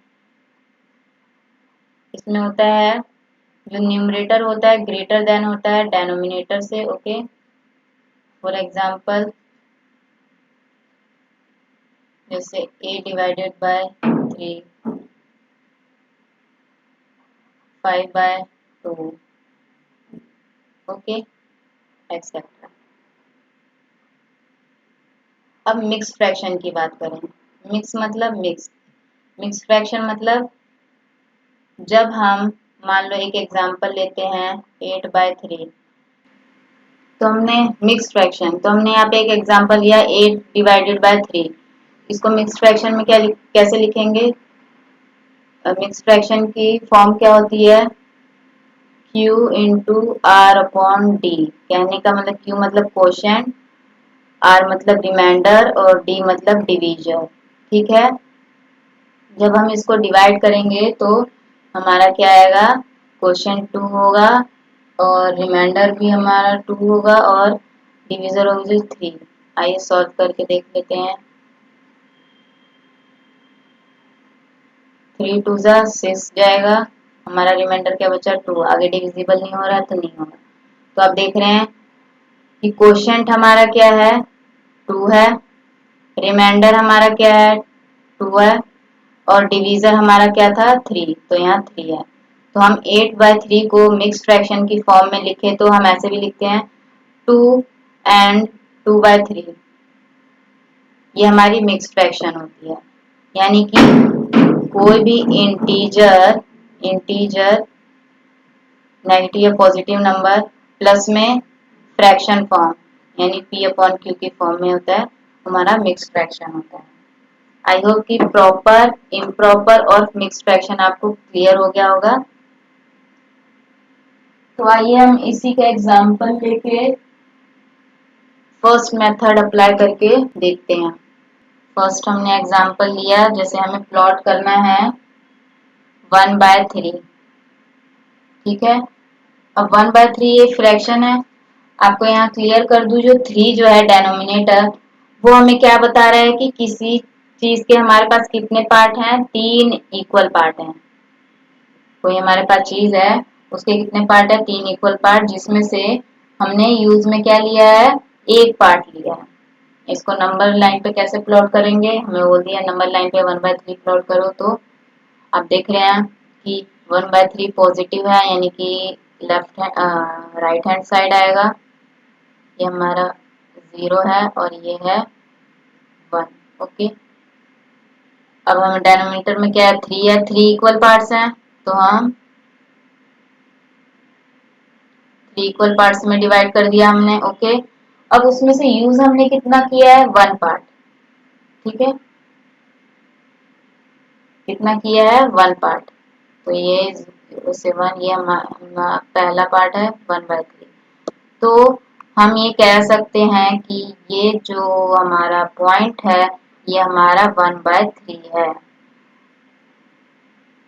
इसमें होता है जो न्यूमरेटर होता है ग्रेटर देन होता है डेनोमिनेटर से। ओके, फॉर एग्जाम्पल जैसे a/3, 5/2, ओके, एक्सेट्रा। अब मिक्स फ्रैक्शन की बात करें। मिक्स मतलब मिक्स फ्रैक्शन मतलब जब हम मान लो एक एग्जांपल लेते हैं 8/3, तो हमने मिक्स फ्रैक्शन, तो हमने यहाँ पे एक एग्जांपल लिया 8/3। इसको मिक्स फ्रैक्शन में क्या कैसे लिखेंगे, मिक्स फ्रैक्शन की फॉर्म क्या होती है, Q into R upon D. कहने का मतलब Q मतलब क्वोशेंट, R मतलब रिमाइंडर, और D मतलब डिवीजर। ठीक है, जब हम इसको डिवाइड करेंगे तो हमारा क्या आएगा, क्वोशेंट 2 होगा, और रिमाइंडर भी हमारा 2 होगा, और डिवीजर होगी 3। आइए सॉल्व करके देख लेते हैं। 3 2 जा 6 जाएगा, हमारा रिमाइंडर क्या बचा 2, आगे डिविजिबल नहीं हो रहा है तो नहीं होगा। तो आप देख रहे हैं कि क्वोशेंट हमारा क्या है, 2 है, रिमाइंडर हमारा क्या है, 2 है, और डिवीजर हमारा क्या था 3, तो यहाँ 3 है। तो हम 8/3 को मिक्स फ्रैक्शन की फॉर्म में लिखे तो हम ऐसे भी लिखते हैं 2 एंड 2/3, ये हमारी मिक्स फ्रैक्शन होती है। यानी कि कोई भी इंटीजर नेगेटिव या पॉजिटिव नंबर प्लस में फ्रैक्शन फॉर्म यानी p अपॉन q की फॉर्म में होता है, हमारा मिक्स फ्रैक्शन होता है। आई होप कि प्रॉपर, इम्प्रॉपर और मिक्स फ्रैक्शन आपको क्लियर हो गया होगा। तो आइए हम इसी का एग्जांपल लेके फर्स्ट मेथड अप्लाई करके देखते हैं। फर्स्ट हमने एग्जांपल लिया, जैसे हमें प्लॉट करना है 1/3। ठीक है, अब 1/3 ये फ्रैक्शन है। आपको यहाँ क्लियर कर दूं, जो 3 जो है डेनोमिनेटर, वो हमें क्या बता रहा है कि किसी चीज के हमारे पास कितने पार्ट हैं? 3 इक्वल पार्ट हैं। कोई हमारे पास चीज है, उसके कितने पार्ट है? 3 इक्वल पार्ट, जिसमें से हमने यूज में क्या लिया है? एक पार्ट लिया है। इसको नंबर लाइन पे कैसे प्लॉट करेंगे? हमें बोल दिया नंबर लाइन पे 1/3 प्लॉट करो। तो आप देख रहे हैं कि 1/3 पॉजिटिव है, यानी कि left hand right hand side आएगा। ये हमारा 0 है और ये है 1। ओके, अब हम डेनोमिनेटर में क्या है? 3 है, 3 इक्वल पार्ट्स हैं, तो हम 3 इक्वल पार्ट्स में डिवाइड कर दिया हमने। ओके, अब उसमें से यूज हमने कितना किया है? 1 पार्ट। ठीक है, कितना किया है? 1 पार्ट। तो ये 0 से 1, ये हमारा पहला पार्ट है 1/3। तो हम ये कह सकते हैं कि ये जो हमारा पॉइंट है, ये हमारा 1/3 है।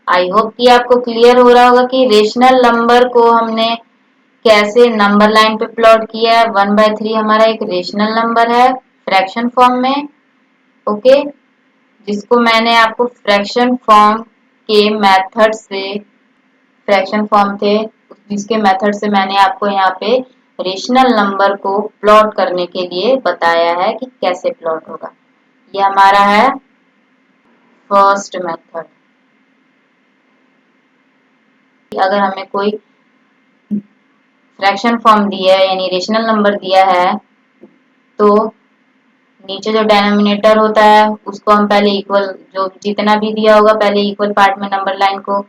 आई होप कि आपको क्लियर हो रहा होगा कि रेशनल नंबर को हमने कैसे नंबर लाइन पे प्लॉट किया है। 1/3 हमारा एक रेशनल नंबर है फ्रैक्शन फॉर्म में। ओके, जिसको मैंने आपको फ्रैक्शन फॉर्म के मेथड से, फ्रैक्शन फॉर्म थे जिसके मेथड से मैंने आपको यहाँ पे रेशनल नंबर को प्लॉट करने के लिए बताया है कि कैसे प्लॉट होगा। ये हमारा है फर्स्ट मेथड। अगर हमें कोई फ्रैक्शन फॉर्म दिया है यानी रेशनल नंबर दिया है, तो नीचे जो डेनोमिनेटर होता है उसको हम पहले इक्वल, जो जितना भी दिया होगा पहले इक्वल पार्ट में नंबर लाइन को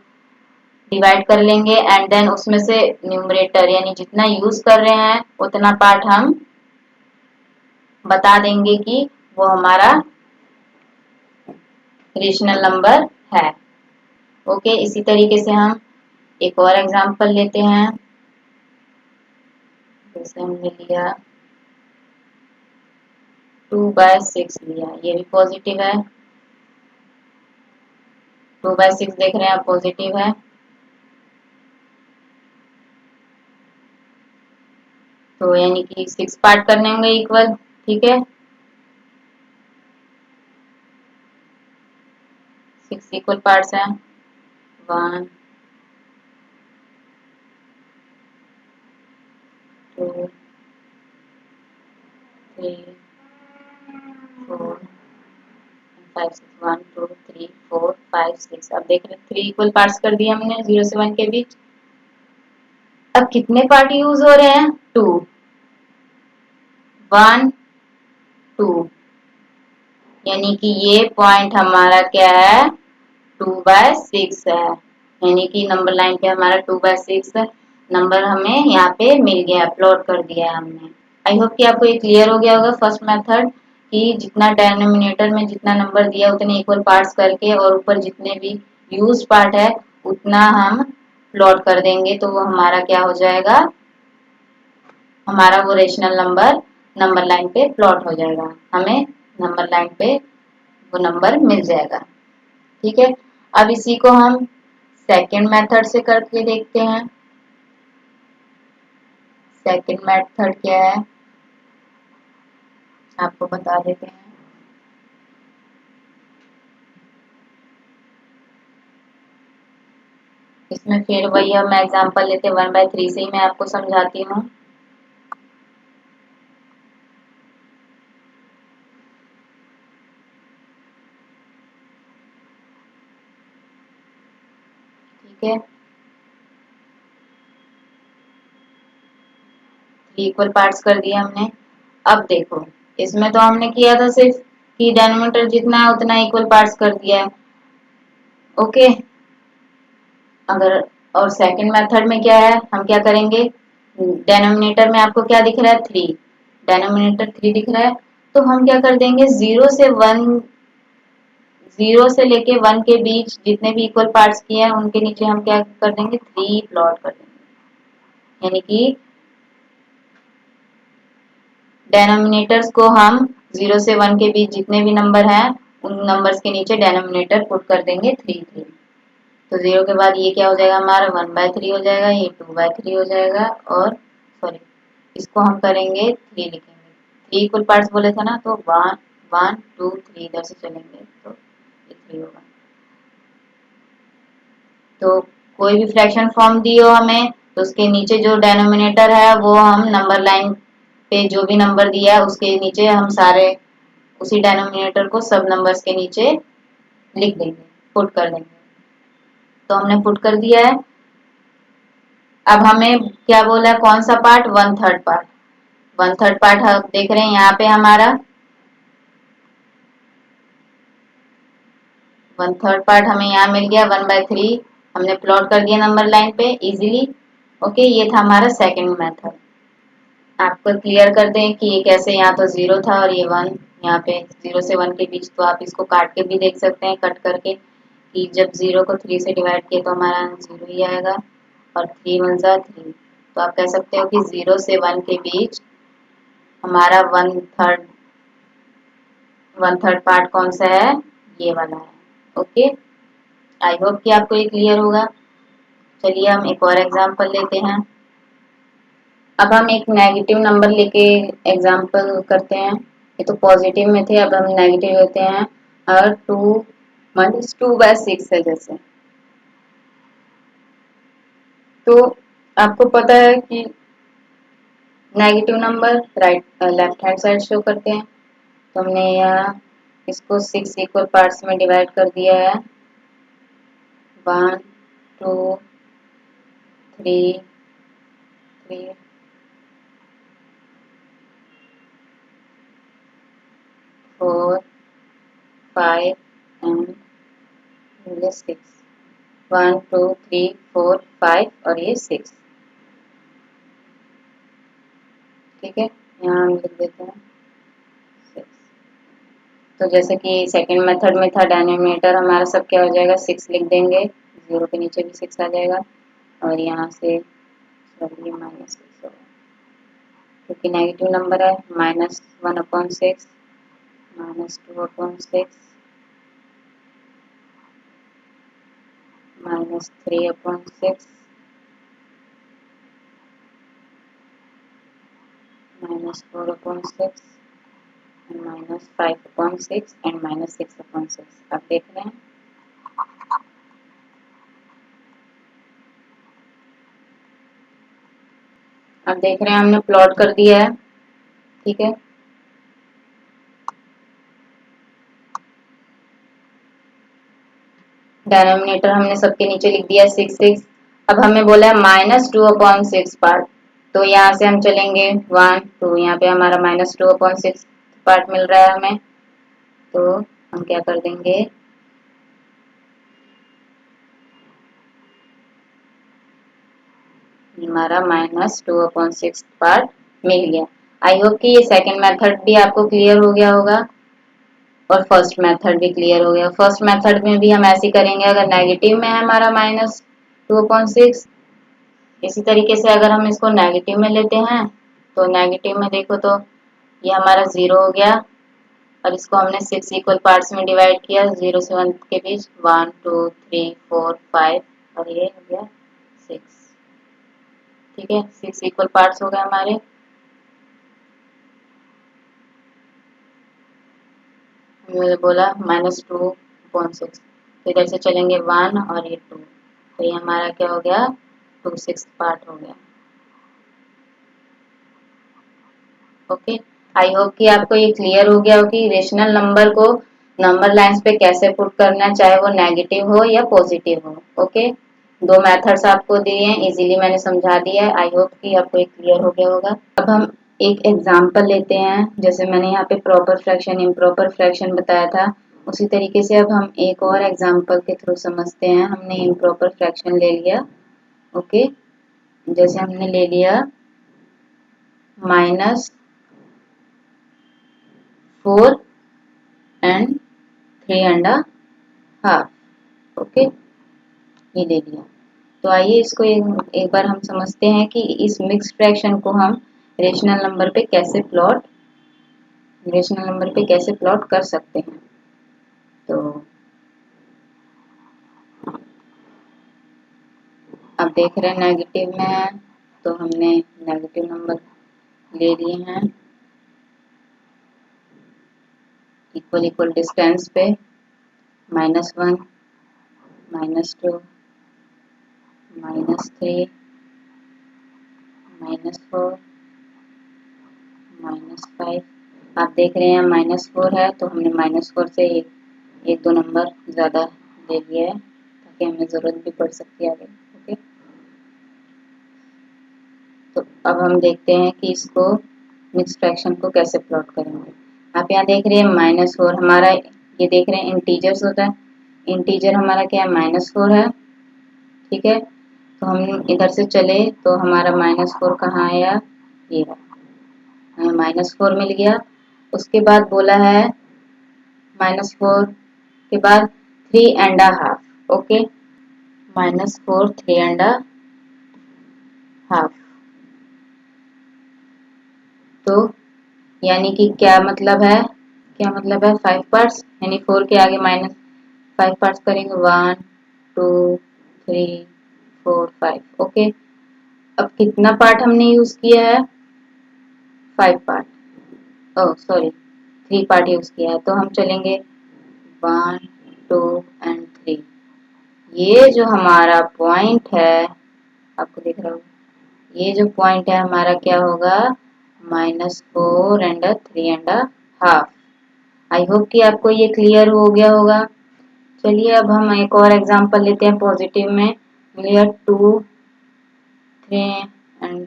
डिवाइड कर लेंगे, एंड देन उसमें से न्यूमरेटर यानी जितना यूज कर रहे हैं उतना पार्ट हम बता देंगे कि वो हमारा रेशनल नंबर है। ओके, इसी तरीके से हम एक और एग्जांपल लेते हैं। जैसे हमने लिया 2/6 लिया, ये भी पॉजिटिव है। 2/6 देख रहे हैं पॉजिटिव है। तो यानी कि 6 पार्ट करने होंगे इक्वल। ठीक है, 6 इक्वल पार्ट्स हैं। 1 2 3 4 5 6 1 2 3 4 5 6। अब देख रहे 3 इक्वल पार्ट्स कर दिए हमने 0 से 1 के बीच। अब कितने पार्ट यूज हो रहे हैं? 2, 1 2, यानी कि ये पॉइंट हमारा क्या है? 2/6 है, यानी कि नंबर लाइन पे हमारा 2/6 नंबर हमें यहाँ पे मिल गया, प्लॉट कर दिया है हमने। आई होप कि आपको ये क्लियर हो गया होगा फर्स्ट मेथड, कि जितना डेनोमिनेटर में जितना नंबर दिया उतने इक्वल पार्ट्स करके और ऊपर जितने भी यूज पार्ट है उतना हम प्लॉट कर देंगे, तो वो हमारा क्या हो जाएगा? हमारा वो रेशनल नंबर नंबर लाइन पे प्लॉट हो जाएगा, हमें नंबर लाइन पे वो नंबर मिल जाएगा। ठीक है, अब इसी को हम सेकंड मेथड से करके देखते हैं। सेकंड मेथड क्या है आपको बता देते हैं। इसमें फिर वही हम एग्जांपल लेते हैं 1/3 से ही मैं आपको समझाती हूँ। ठीक है, 3 इक्वल पार्ट्स कर दिए हमने। अब देखो, इसमें तो हमने किया था सिर्फ कि डेनोमिनेटर जितना है उतना इक्वल पार्ट्स कर दिया है। ओके, अगर और सेकंड मेथड में क्या है, हम क्या करेंगे? डेनोमिनेटर में आपको क्या दिख रहा है? 3, डेनोमिनेटर 3 दिख रहा है, तो हम क्या कर देंगे? 0 से लेके 1 के बीच जितने भी इक्वल पार्ट्स किए हैं उनके नीचे हम क्या कर देंगे? 3 प्लॉट कर देंगे, यानी कि डेनोमिनेटर्स को हम 0 से 1 के बीच जितने भी नंबर हैं उन नंबर्स के नीचे डेनोमिनेटर पुट कर देंगे 3 3। तो 0 के बाद ये क्या हो जाएगा? हमारा 1/3 हो जाएगा, ये 2/3 हो जाएगा, और सॉरी इसको हम करेंगे 3 लिखेंगे। 3 इक्वल पार्ट्स बोले थे ना, तो 1 2 3 इधर से चलेंगे तो ये 3 होगा। तो कोई भी फ्रैक्शन फॉर्म दी हो हमें तो उसके नीचे जो डेनोमिनेटर है वो हम नंबर लाइन पे जो भी नंबर दिया है उसके नीचे हम सारे उसी डेनोमिनेटर को सब नंबर्स के नीचे लिख देंगे, पुट कर देंगे। तो हमने पुट कर दिया है। अब हमें क्या बोला है, कौन सा पार्ट, 1/3 पार्ट। 1/3 पार्ट हम देख रहे हैं यहाँ पे हमारा 1/3 पार्ट हमें यहाँ मिल गया 1/3। हमने प्लॉट कर दिया नंबर लाइन पे इजीली। ओके, ये था हमारा सेकंड मेथड। आपको क्लियर कर दें कि ये कैसे, यहाँ तो 0 था और ये 1, यहाँ पे 0 से 1 के बीच। तो आप इसको काट के भी देख सकते हैं, कट करके, कि जब 0 को 3 से डिवाइड किया तो हमारा 0 ही आएगा और 3 1 जा 3। तो आप कह सकते हो कि 0 से 1 के बीच हमारा 1/3 पार्ट कौन सा है, ये वाला है। ओके, आई होप कि आपको ये क्लियर होगा। चलिए हम एक और एग्जांपल लेते हैं। अब हम एक नेगेटिव नंबर लेके एग्जांपल करते हैं। ये तो पॉजिटिव में थे, अब हम नेगेटिव लेते हैं। और 2 - 2/6 है जैसे। तो आपको पता है कि negative number right left hand side show करते हैं। तो हमने यहाँ इसको 6 इक्वल पार्ट्स में डिवाइड कर दिया है। 1 2 3 3 4 5 एंड ये 6। 1 2 3 4 5 और ये 6। ठीक है, यहाँ हम लिख देते हैं 6। तो जैसे कि सेकंड मेथड में था, डिनोमिनेटर हमारा सब क्या हो जाएगा, 6 लिख देंगे। 0 के नीचे भी 6 आ जाएगा और यहाँ से सॉरी -6 होगा क्योंकि नेगेटिव नंबर है। -1/6 -2/6 -3/6 -4/6 -5/6 एंड -6/6। आप देख रहे हैं। अब देख रहे हैं हमने प्लॉट कर दिया है। ठीक है, डिनोमिनेटर हमने सबके नीचे लिख दिया 6 6। अब हमें बोला है -2/6 पार्ट। तो यहाँ से हम चलेंगे 1 2, यहाँ पे हमारा -2/6 पार्ट मिल रहा है हमें। तो हम क्या कर देंगे, हमारा -2/6 पार्ट मिल गया। आई होप कि ये सेकंड मेथड भी आपको क्लियर हो गया होगा और फर्स्ट मेथड भी क्लियर हो गया। फर्स्ट मेथड में भी हम ऐसे ही करेंगे। अगर नेगेटिव में है हमारा -2/6, इसी तरीके से अगर हम इसको नेगेटिव में लेते हैं तो नेगेटिव में देखो तो ये हमारा 0 हो गया और इसको हमने 6 इक्वल पार्ट्स में डिवाइड किया 0 से 1 के बीच। 1 2 3 4 5 और ये हो गया 6। ठीक है, 6 इक्वल पार्ट्स हो गए हमारे। मैंने बोला -2/6। तो इधर से चलेंगे 1 और ये 2। तो ये हमारा क्या हो गया, 2/6 पार्ट हो गया। ओके, आई होप कि आपको ये क्लियर हो गया हो कि रेशनल नंबर को नंबर लाइंस पे कैसे पुट करना है, चाहे वो नेगेटिव हो या पॉजिटिव हो। ओके, दो मेथड्स आपको दिए हैं, इजीली मैंने समझा दिया है। आई होप कि आपको ये क्लियर हो गया होगा। अब हम एक एग्जांपल लेते हैं। जैसे मैंने यहाँ पे प्रॉपर फ्रैक्शन इम्प्रॉपर फ्रैक्शन बताया था, उसी तरीके से अब हम एक और एग्जांपल के थ्रू समझते हैं। हमने इम्प्रॉपर फ्रैक्शन ले लिया। ओके, जैसे हमने ले लिया -4 एंड 3.5। ओके, ये ले लिया। तो आइए इसको एक बार हम समझते हैं कि इस मिक्स फ्रैक्शन को हम रेशनल नंबर पे कैसे प्लॉट कर सकते हैं। तो अब देख रहे हैं नेगेटिव में है तो हमने नेगेटिव नंबर ले लिए हैं। इक्वल इक्वल डिस्टेंस पे -1, -2, -3, -4, -5। आप देख रहे हैं -4 है तो हमने -4 से एक दो नंबर ज़्यादा ले लिया है ताकि हमें ज़रूरत भी पड़ सकती है आगे। ओके, तो अब हम देखते हैं कि इसको मिक्स फ्रैक्शन को कैसे प्लॉट करेंगे। आप यहाँ देख रहे हैं -4 हमारा, ये देख रहे हैं इंटीजर्स होता है, इंटीजर हमारा क्या है -4 है। ठीक है, तो हम इधर से चले तो हमारा -4 कहाँ आया, ये हमें -4 मिल गया। उसके बाद बोला है -4 के बाद 3.5। ओके, -4 3.5, तो यानी कि क्या मतलब है, 5 पार्ट्स, यानी 4 के आगे -5 पार्ट्स करेंगे, 1 2 3 4 5। ओके, अब कितना पार्ट हमने यूज किया है, 5 part, oh sorry 3 part use किया है। तो हम चलेंगे 1 2 एंड 3। ये जो हमारा पॉइंट है, आपको दिख रहा होगा, ये जो पॉइंट है हमारा क्या होगा, -4 एंड 3.5। आई होप कि आपको ये क्लियर हो गया होगा। चलिए अब हम एक और एग्जांपल लेते हैं पॉजिटिव में, क्लियर 2 3 एंड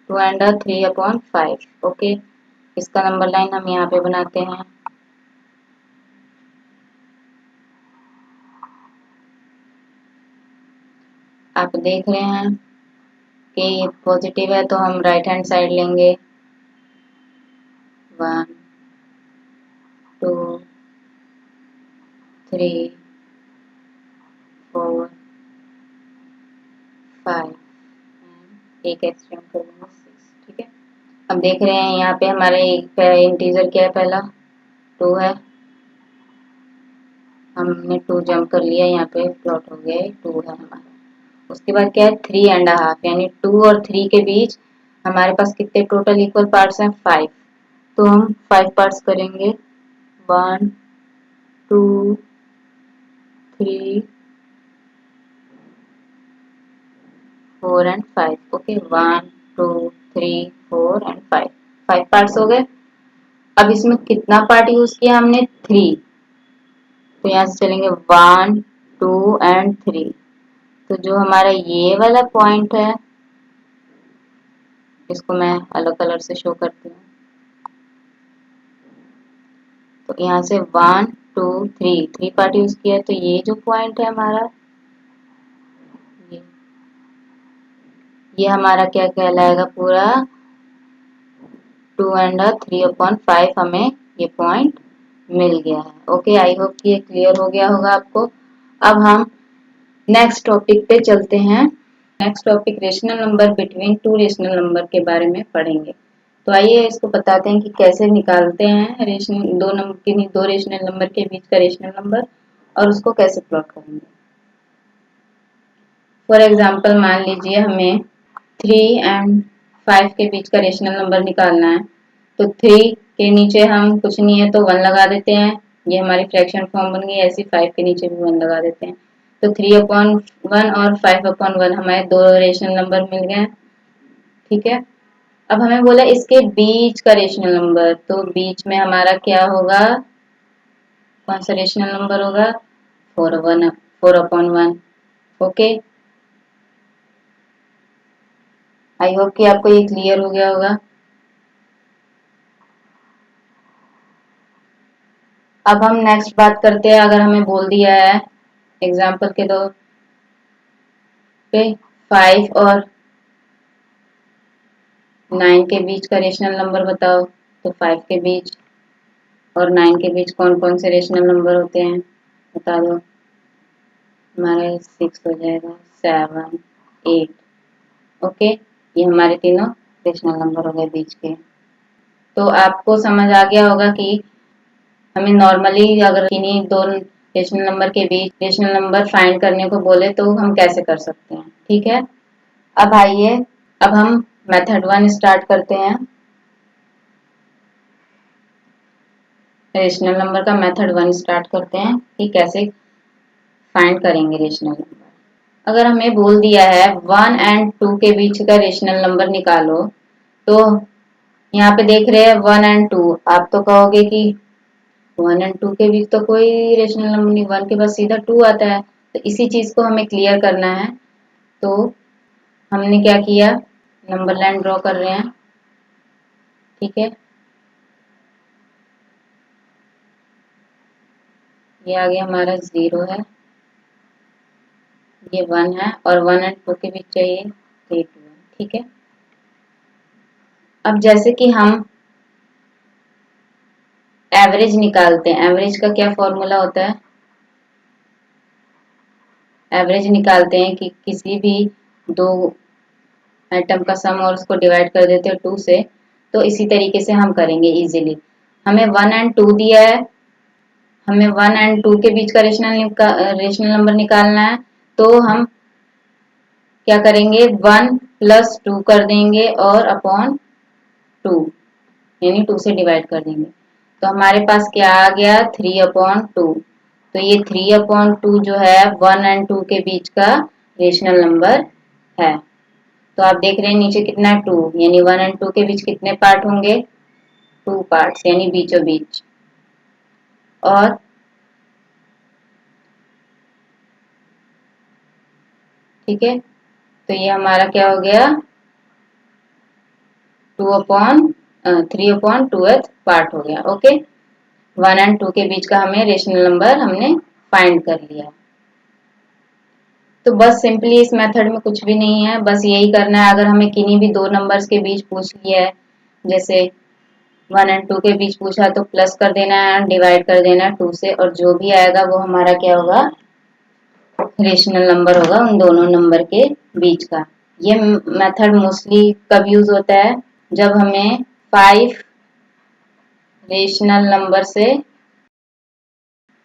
3/5। ओके, इसका नंबर लाइन हम यहाँ पे बनाते हैं। आप देख रहे हैं कि ये पॉजिटिव है तो हम राइट हैंड साइड लेंगे, 1 2 3 4 5, एक एक्सटेंड कर देंगे 6। ठीक है, अब देख रहे हैं यहाँ पे हमारे एक इंटीजर क्या है, पहला 2 है, हमने 2 जंप कर लिया, यहाँ पे प्लॉट हो गया 2 है हमारा। उसके बाद क्या है 3.5, यानी 2 और 3 के बीच हमारे पास कितने टोटल इक्वल पार्ट्स हैं, 5। तो हम 5 पार्ट्स करेंगे, 1 2 3 4 एंड 5। ओके, 1 2 3 4 एंड 5, 5 पार्ट्स हो गए। अब इसमें कितना पार्ट यूज किया हमने, 3, तो यहाँ से चलेंगे 1 2 एंड 3। तो जो हमारा ये वाला पॉइंट है, इसको मैं अलग कलर से शो करती हूँ। तो यहाँ से 1 2 3 पार्ट यूज किया, तो ये जो पॉइंट है हमारा, ये ये हमारा क्या कहलाएगा, पूरा 2 एंड 3/5 हमें ये पॉइंट मिल गया है। ओके, आई होप कि ये क्लियर हो गया होगा आपको। अब हम नेक्स्ट टॉपिक पे चलते हैं। Next topic rational number between two rational number के बारे में पढ़ेंगे। तो आइए इसको बताते हैं कि कैसे निकालते हैं रेशनल दो रेशनल नंबर के बीच का रेशनल नंबर, और उसको कैसे प्लॉट करेंगे। फॉर एग्जाम्पल मान लीजिए हमें 3 एंड 5 के बीच का रेशनल नंबर निकालना है, तो 3 के नीचे हम कुछ नहीं है तो 1 लगा देते हैं, ये हमारी फ्रैक्शन फॉर्म बन गई। ऐसे 5 के नीचे भी 1 लगा देते हैं, तो 3/1 और 5/1 हमारे दो रेशनल नंबर मिल गए। ठीक है, अब हमें बोला इसके बीच का रेशनल नंबर, तो बीच में हमारा क्या होगा, कौन सा रेशनल नंबर होगा, 4/1। ओके, आई होप कि आपको ये क्लियर हो गया होगा। अब हम नेक्स्ट बात करते हैं, अगर हमें बोल दिया है एग्जाम्पल के तौर पे 5 और 9 के बीच का रेशनल नंबर बताओ, तो 5 के बीच और 9 के बीच कौन कौन से रेशनल नंबर होते हैं बता दो। हमारा 6 हो जाएगा, 7 8। ओके, ये हमारे तीनों रेशनल नंबर हो गए बीच के। तो आपको समझ आ गया होगा कि हमें नॉर्मली अगर किन्हीं दो रेशनल नंबर के बीच रेशनल नंबर फाइंड करने को बोले तो हम कैसे कर सकते हैं। ठीक है, अब आइए, अब हम मेथड 1 स्टार्ट करते हैं। रेशनल नंबर का मेथड 1 स्टार्ट करते हैं कि कैसे फाइंड करेंगे रेशनल नंबर। अगर हमें बोल दिया है 1 एंड 2 के बीच का रेशनल नंबर निकालो, तो यहाँ पे देख रहे हैं 1 एंड 2। आप तो कहोगे कि 1 एंड 2 के बीच तो कोई रेशनल नंबर नहीं, 1 के बाद सीधा 2 आता है। तो इसी चीज को हमें क्लियर करना है। तो हमने क्या किया, नंबर लाइन ड्रॉ कर रहे हैं। ठीक है, ये आगे हमारा 0 है, ये 1 है, और 1 एंड 2 के बीच चाहिए 3 2 है। ठीक है, अब जैसे कि हम एवरेज निकालते हैं, एवरेज का क्या फॉर्मूला होता है, एवरेज निकालते हैं कि किसी भी दो आइटम का सम और उसको डिवाइड कर देते हैं 2 से। तो इसी तरीके से हम करेंगे इजीली। हमें 1 एंड 2 दिया है, हमें 1 एंड 2 के बीच का रेशनल नंबर निकालना है। तो हम क्या करेंगे, 1 प्लस 2 कर देंगे और अपॉन 2, यानी 2 से डिवाइड कर देंगे। तो हमारे पास क्या आ गया, 3/2। तो ये 3/2 जो है 1 एंड 2 के बीच का रेशनल नंबर है। तो आप देख रहे हैं नीचे कितना है, 2, यानी 1 एंड 2 के बीच कितने पार्ट होंगे, 2 पार्ट्स, यानी बीचों बीच। और ठीक है, तो ये हमारा क्या हो गया, 3/2th पार्ट हो गया। ओके, 1 एंड 2 के बीच का हमें रेशनल नंबर हमने फाइंड कर लिया। तो बस सिंपली इस मेथड में कुछ भी नहीं है, बस यही करना है। अगर हमें किन्हीं भी दो नंबर्स के बीच पूछ लिया है, जैसे 1 एंड 2 के बीच पूछा, तो प्लस कर देना है, डिवाइड कर देना है 2 से, और जो भी आएगा वो हमारा क्या होगा, रेशनल नंबर होगा उन दोनों नंबर के बीच का। ये मेथड मोस्टली कब यूज होता है, जब हमें 5 रेशनल नंबर से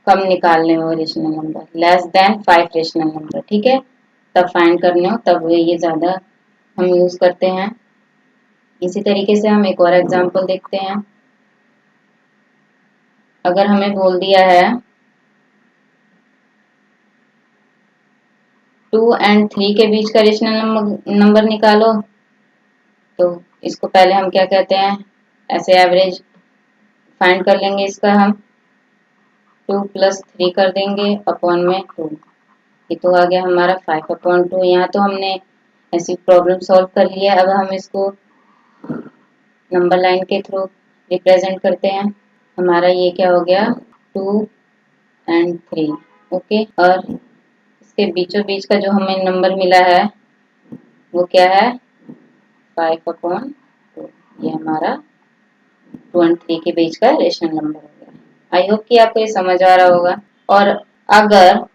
कम निकालने हो, rational number less than 5 rational number. ठीक है, तब फाइंड करने हो, तब ये ज्यादा हम यूज करते हैं। इसी तरीके से हम एक और एग्जांपल देखते हैं। अगर हमें बोल दिया है 2 एंड 3 के बीच का रेशनल नंबर निकालो, तो इसको पहले हम क्या कहते हैं, ऐसे एवरेज फाइंड कर लेंगे इसका हम। 2 प्लस 3 कर देंगे अपॉन में 2, ये तो आ गया हमारा 5/2। यहाँ तो हमने ऐसी प्रॉब्लम सॉल्व कर लिया है। अब हम इसको नंबर लाइन के थ्रू रिप्रेजेंट करते हैं। हमारा ये क्या हो गया, 2 एंड 3। ओके, और इसके बीचों बीच का जो हमें नंबर मिला है वो क्या है, 5/2। ये हमारा 2 एंड 3 के बीच का रेशनल नंबर हो गया। आई होप कि आपको ये समझ आ रहा होगा। और अगर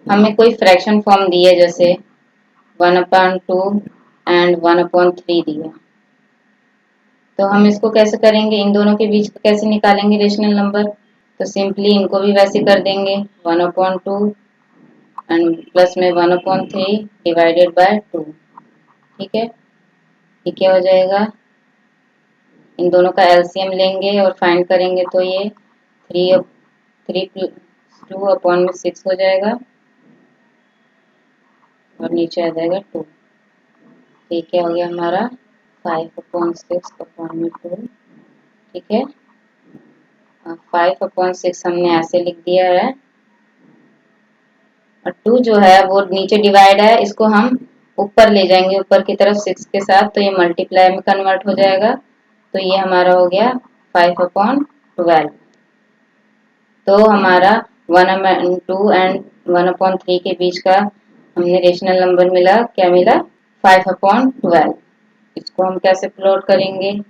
हमें कोई फ्रैक्शन फॉर्म दी है, जैसे 1/2 एंड 1/3 दिया, तो हम इसको कैसे करेंगे, इन दोनों के बीच का कैसे निकालेंगे रेशनल नंबर। तो सिंपली इनको भी वैसे कर देंगे, 1/2 एंड प्लस में 1/3 डिवाइडेड बाय 2। ठीक है, ये क्या हो जाएगा, इन दोनों का एलसीएम लेंगे और फाइंड करेंगे, तो ये 3/2 हो जाएगा, और नीचे आ जाएगा 2। ये क्या हो गया हमारा, 5/6/2। ठीक है, 5/6 हमने ऐसे लिख दिया है, और 2 जो है वो नीचे डिवाइड है, इसको हम ऊपर ले जाएंगे ऊपर की तरफ 6 के साथ, तो ये मल्टीप्लाई में कन्वर्ट हो जाएगा। तो ये हमारा हो गया 5/12। तो हमारा 1/2 एंड 1/3 के बीच का हमने रेशनल नंबर मिला, क्या मिला, 5/12। इसको हम कैसे प्लॉट करेंगे,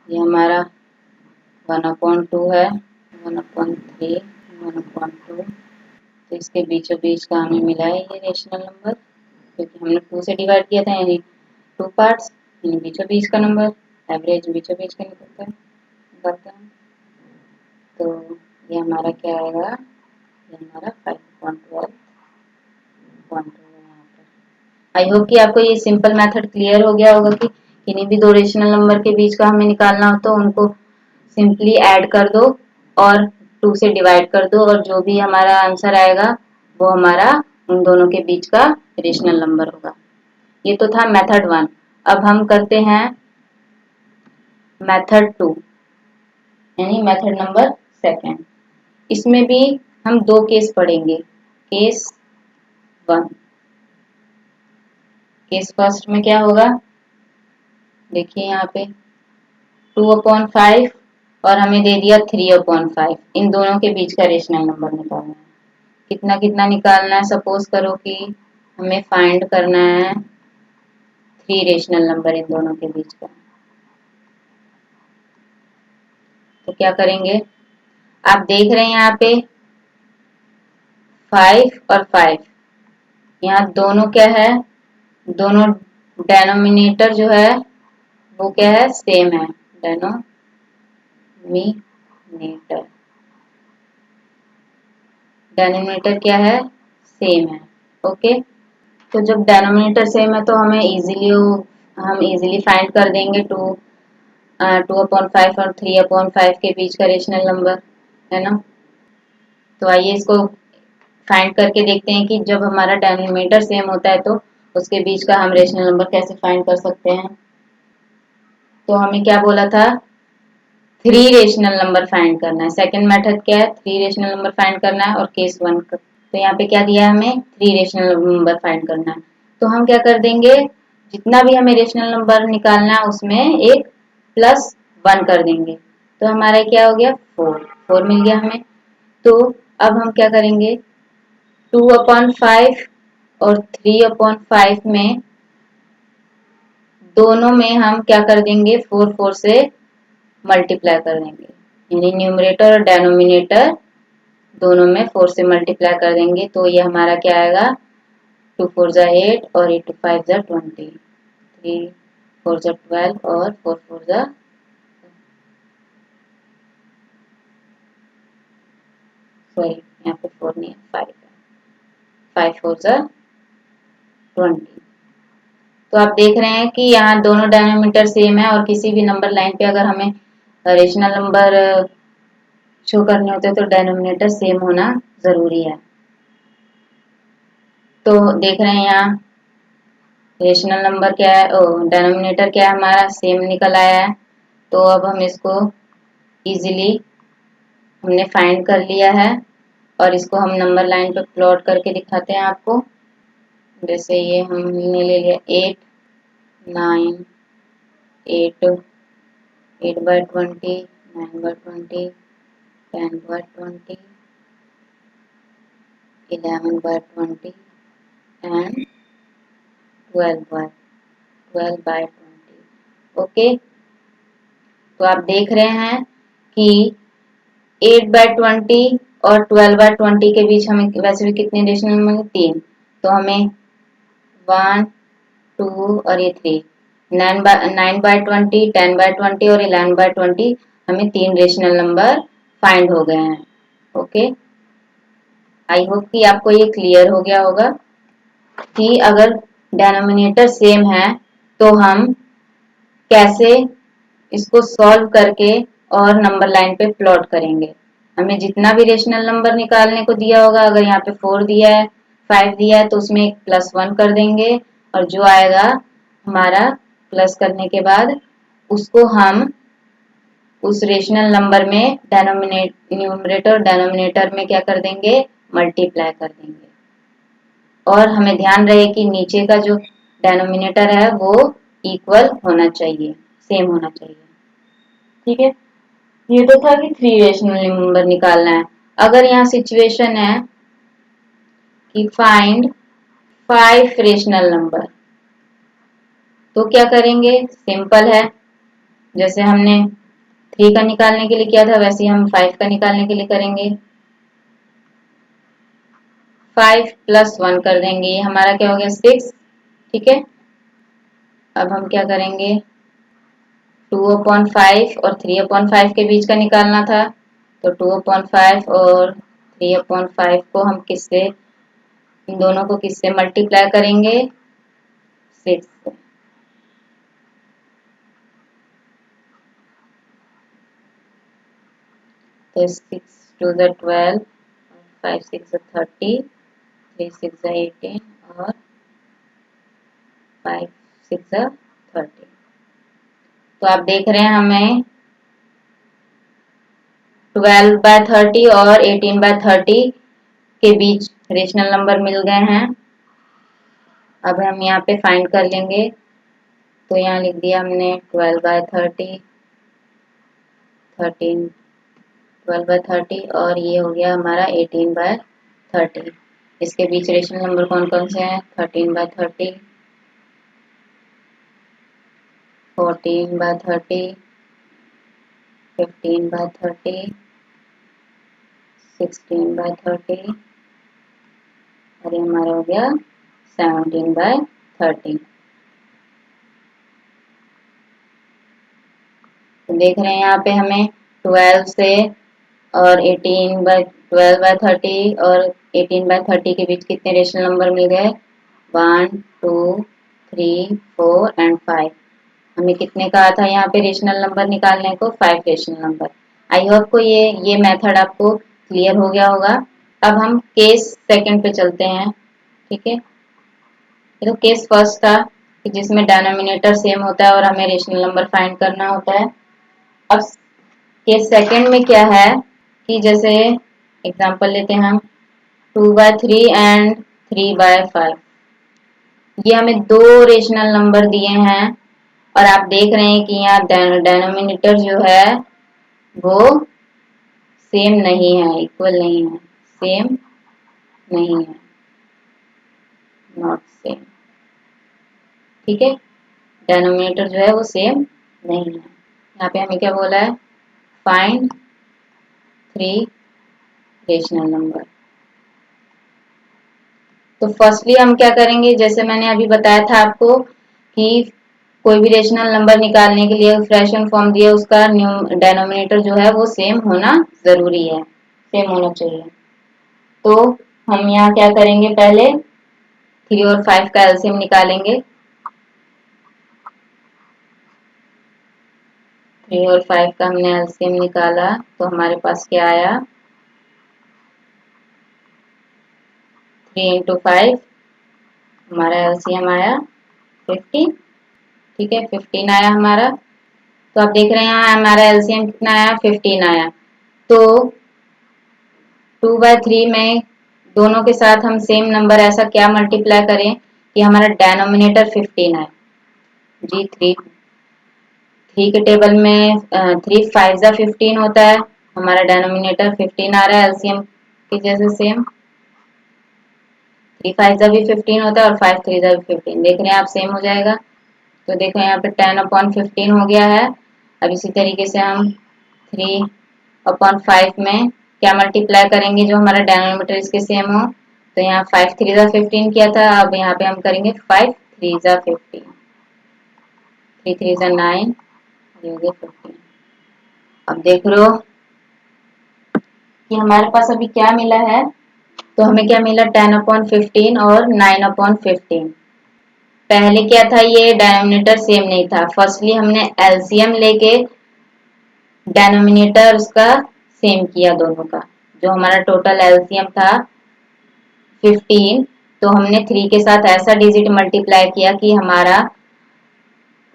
ये हमारा 1/2 है, 1/3, 1/2। तो इसके बीचों बीच का हमें मिला है ये रेशनल नंबर, क्योंकि हमने 2 से डिवाइड किया था, यानी 2 पार्ट्स, यानी बीचों बीच का नंबर, एवरेज बीचों बीच का निकलता है। तो ये हमारा क्या आएगा, ये हमारा 5/12 पॉइंट होगा यहाँ पर। आई होप कि आपको ये सिंपल मेथड क्लियर हो गया होगा कि किन्हीं भी दो रेशनल नंबर के बीच का हमें निकालना हो तो उनको सिंपली ऐड कर दो और 2 से डिवाइड कर दो और जो भी हमारा आंसर आएगा वो हमारा उन दोनों के बीच का रेशनल नंबर होगा। ये तो था मेथड 1। अब हम करते हैं मेथड 2 यानी मेथड नंबर 2। इसमें भी हम 2 केस पढ़ेंगे। केस 1, केस फर्स्ट में क्या होगा, देखिए यहाँ पे 2/5 और हमें दे दिया 3/5। इन दोनों के बीच का रेशनल नंबर निकालना है। कितना कितना निकालना है, सपोज करो कि हमें फाइंड करना है 3 रेशनल नंबर इन दोनों के बीच का। तो क्या करेंगे, आप देख रहे हैं यहाँ पे 5 और 5, यहाँ दोनों क्या है, दोनों डेनोमिनेटर जो है वो क्या है, सेम है। डेनोमिनेटर डेनोमिनेटर क्या है, सेम है। ओके, तो जब डेनोमिनेटर सेम है तो हम इजीली फाइंड कर देंगे 2/5 और 3/5 के बीच का रेशनल नंबर, है ना। तो आइए इसको फाइंड करके देखते हैं कि जब हमारा डेनोमिनेटर सेम होता है तो उसके बीच का हम रेशनल नंबर कैसे फाइंड कर सकते हैं। तो हमें क्या बोला था, 3 रेशनल नंबर फाइंड करना है। सेकंड मेथड क्या है, 3 रेशनल नंबर फाइंड करना है। और केस 1 तो यहाँ पे क्या दिया है, हमें 3 रेशनल नंबर फाइंड करना है। तो हम क्या कर देंगे, जितना भी हमें रेशनल नंबर निकालना है उसमें एक +1 कर देंगे। तो हमारा क्या हो गया, 4 मिल गया हमें। तो अब हम क्या करेंगे, 2/5 और 3/5 में दोनों में हम क्या कर देंगे, 4 से मल्टीप्लाई कर देंगे, यानी न्यूमरेटर और डेनोमिनेटर दोनों में 4 से मल्टीप्लाई कर देंगे। तो ये हमारा क्या आएगा, 2 4 जा 8 और 8 2 5 जा 20, 3 4 जा 12 और 4 4 जा, सॉरी यहाँ पे 4 नहीं है, 5 है, 5 4 जा 20। तो आप देख रहे हैं कि यहाँ दोनों डेनोमीटर सेम है और किसी भी नंबर लाइन पे अगर हमें रेशनल नंबर शो करने होते हैं तो डेनोमिनेटर सेम होना जरूरी है। तो देख रहे हैं यहाँ रेशनल नंबर क्या है, डेनोमिनेटर क्या है, हमारा सेम निकल आया है। तो अब हम इसको इजीली हमने फाइंड कर लिया है और इसको हम नंबर लाइन पे प्लॉट करके दिखाते हैं आपको। जैसे ये हमने ले लिया 8 9 8 8/20 9/20 10/20 11/20 and 12/20। ओके, तो आप देख रहे हैं कि 8/20 और 12/20 के बीच हमें वैसे भी कितने रेशनल नंबर, 3। तो हमें 1 2 और ये 3, 9/20 10/20 और 11/20 हमें 3 रेशनल नंबर फाइंड हो गए हैं। ओके, आई होप कि आपको ये क्लियर हो गया होगा कि अगर डेनोमिनेटर सेम है तो हम कैसे इसको सॉल्व करके और नंबर लाइन पे प्लॉट करेंगे। हमें जितना भी रेशनल नंबर निकालने को दिया होगा, अगर यहाँ पे 4 दिया है 5 दिया है तो उसमें एक +1 कर देंगे और जो आएगा हमारा प्लस करने के बाद उसको हम उस रेशनल नंबर में न्यूमरेटर और डेनोमिनेटर में क्या कर देंगे, मल्टीप्लाई कर देंगे। और हमें ध्यान रहे कि नीचे का जो डेनोमिनेटर है वो इक्वल होना चाहिए, सेम होना चाहिए। ठीक है, ये तो था कि 3 रेशनल नंबर निकालना है। अगर यहाँ सिचुएशन है कि फाइंड 5 रेशनल नंबर, तो क्या करेंगे, सिंपल है। जैसे हमने 3 का निकालने के लिए किया था वैसे ही हम 5 का निकालने के लिए करेंगे। 5 + 1 कर देंगे, ये हमारा क्या हो गया, 6। ठीक है, अब हम क्या करेंगे, 2/5 और 3/5 के बीच का निकालना था। तो 2/5 और 3/5 को हम किससे, इन दोनों को किससे मल्टीप्लाई करेंगे, 6 से। तो 6 टू द 12, 5 6 30, 3 6 18 और 5 6 30। तो आप देख रहे हैं हमें 12/30 और 18/30 के बीच रेशनल नंबर मिल गए हैं। अब हम यहाँ पे फाइंड कर लेंगे। तो यहाँ लिख दिया हमने 12/30, 13, 12/30 और ये हो गया हमारा 18/30। इसके बीच रेशनल नंबर कौन कौन से हैं? 13/30, 14/30, 15/30, 16/30 और ये हमारा हो गया 17/30। तो देख रहे हैं यहाँ पे हमें 12 से और 12/30 और 18/30 के बीच कितने रेशनल नंबर मिल गए? 1 2 3 4 एंड 5। हमें कितने कहा था यहाँ पे रेशनल नंबर निकालने को? 5 रेशनल नंबर। आई होप को ये मेथड आपको क्लियर हो गया होगा। अब हम केस सेकंड पे चलते हैं। ठीक है, ये तो केस फर्स्ट था कि जिसमें डिनोमिनेटर सेम होता है और हमें रेशनल नंबर फाइंड करना होता है। अब केस सेकंड में क्या है कि जैसे एग्जांपल लेते हैं हम 2/3 एंड 3/5। ये हमें दो रेशनल नंबर दिए हैं और आप देख रहे हैं कि यहाँ डिनोमिनेटर जो है वो सेम नहीं है, इक्वल नहीं है, सेम नहीं है, नॉट सेम। ठीक है, डिनोमिनेटर जो है वो सेम नहीं है। यहाँ पे हमें क्या बोला है? Find 3 rational number. तो फर्स्टली हम क्या करेंगे, जैसे मैंने अभी बताया था आपको कि कोई भी रेशनल नंबर निकालने के लिए फ्रैक्शन फॉर्म दिया, उसका डिनोमिनेटर जो है वो सेम होना जरूरी है, सेम होना चाहिए। तो हम यहाँ क्या करेंगे, पहले 3 और 5 का एलसीएम निकालेंगे। 3 और 5 का हमने एलसीएम निकाला तो हमारे पास क्या आया? 3 इंटू 5 हमारा एलसीएम आया 15। ठीक है, 15 आया हमारा। तो आप देख रहे हैं यहाँ हमारा एलसीएम कितना आया? 15 आया। तो 2/3 में दोनों के साथ हम सेम नंबर ऐसा क्या मल्टीप्लाई करें कि हमारा डिनोमिनेटर 15 आए। जी 3 के टेबल में 3 5 जा 15 होता है, हमारा डिनोमिनेटर 15 आ रहा है एलसीएम की जैसे सेम। 3 5 जा भी 15 होता है और 5 3 जा भी 15। देख रहे हैं आप, सेम हो जाएगा। तो देखो यहाँ पे 10/15 हो गया है। अब इसी तरीके से हम 3/5 में क्या मल्टीप्लाई करेंगे जो हमारा डिनोमिनेटर इसके सेम हो। तो यहाँ 5 3 जा 15 किया था, अब यहाँ पे हम करेंगे 5 3 जा 15, 3 3 जा 9, ये हो गया 15। अब देख लो कि हमारे पास अभी क्या मिला है। तो हमें क्या मिला? 10/15 और 9/15। पहले क्या था, ये डिनोमिनेटर सेम नहीं था। फर्स्टली हमने एलसीएम लेके डिनोमिनेटर उसका सेम किया दोनों का। जो हमारा टोटल एलसीएम था 15, तो हमने 3 के साथ ऐसा डिजिट मल्टीप्लाई किया कि हमारा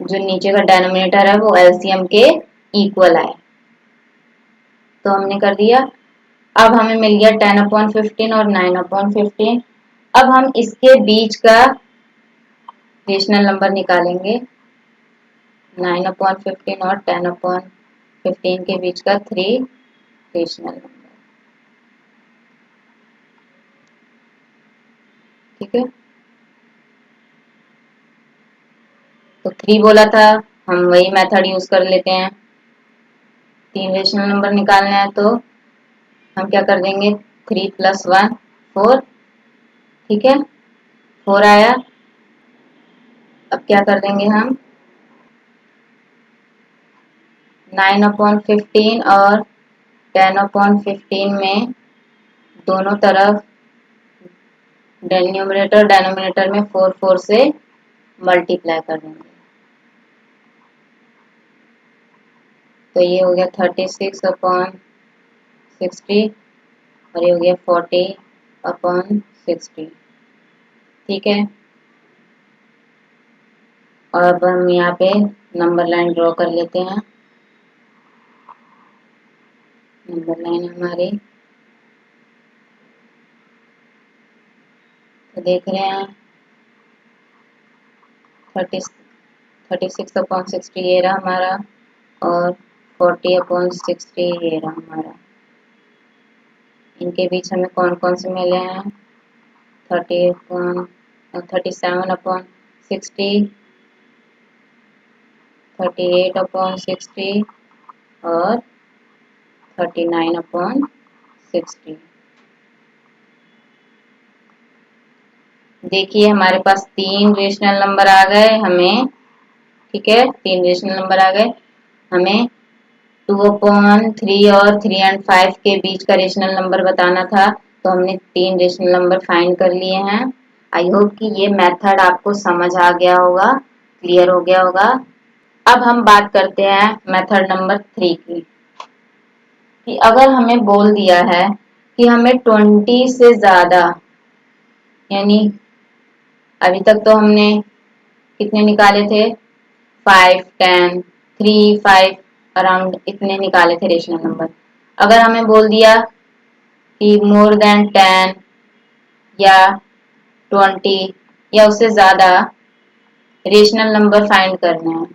जो नीचे का डिनोमिनेटर है वो एलसीएम के इक्वल आए। तो हमने कर दिया। अब हमें मिल गया 10/15 और 9/15। अब हम इसके बीच का रेशनल नंबर निकालेंगे। 9/15 और 10/15 के बीच का 3 रेशनल नंबर। ठीक है, तो 3 बोला था, हम वही मेथड यूज कर लेते हैं। 3 रेशनल नंबर निकालना है तो हम क्या कर देंगे? 3 + 1 4। ठीक है, 4 आया। अब क्या कर देंगे हम? 9/15 और 10/15 में दोनों तरफ डिनोमिनेटर में 4 4 से मल्टीप्लाई कर देंगे। तो ये हो गया 36/4 60 और ये हो गया 40/60। ठीक है, और अब हम यहाँ पे नंबर लाइन ड्रॉ कर लेते हैं। नंबर लाइन हमारी तो देख रहे हैं 36/60 ये रहा हमारा, और 40/60 ये रहा हमारा। इनके बीच हमें कौन कौन से मिले हैं? 37/60, 38/60 और 39/60। देखिए हमारे पास तीन रेशनल नंबर आ गए हमें। ठीक है, तीन रेशनल नंबर आ गए हमें। 2/3 और 3 एंड 5 के बीच का रेशनल नंबर बताना था, तो हमने तीन रेशनल नंबर फाइंड कर लिए हैं। आई होप कि ये मेथड आपको समझ आ गया होगा, क्लियर हो गया होगा। अब हम बात करते हैं मेथड नंबर 3 की, कि अगर हमें बोल दिया है कि हमें 20 से ज्यादा, यानी अभी तक तो हमने कितने निकाले थे? 5, 10, 3, 5 अराउंड इतने निकाले थे रेशनल नंबर। अगर हमें बोल दिया कि मोर देन 10 या 20 या उससे ज्यादा रेशनल नंबर फाइंड करने हैं,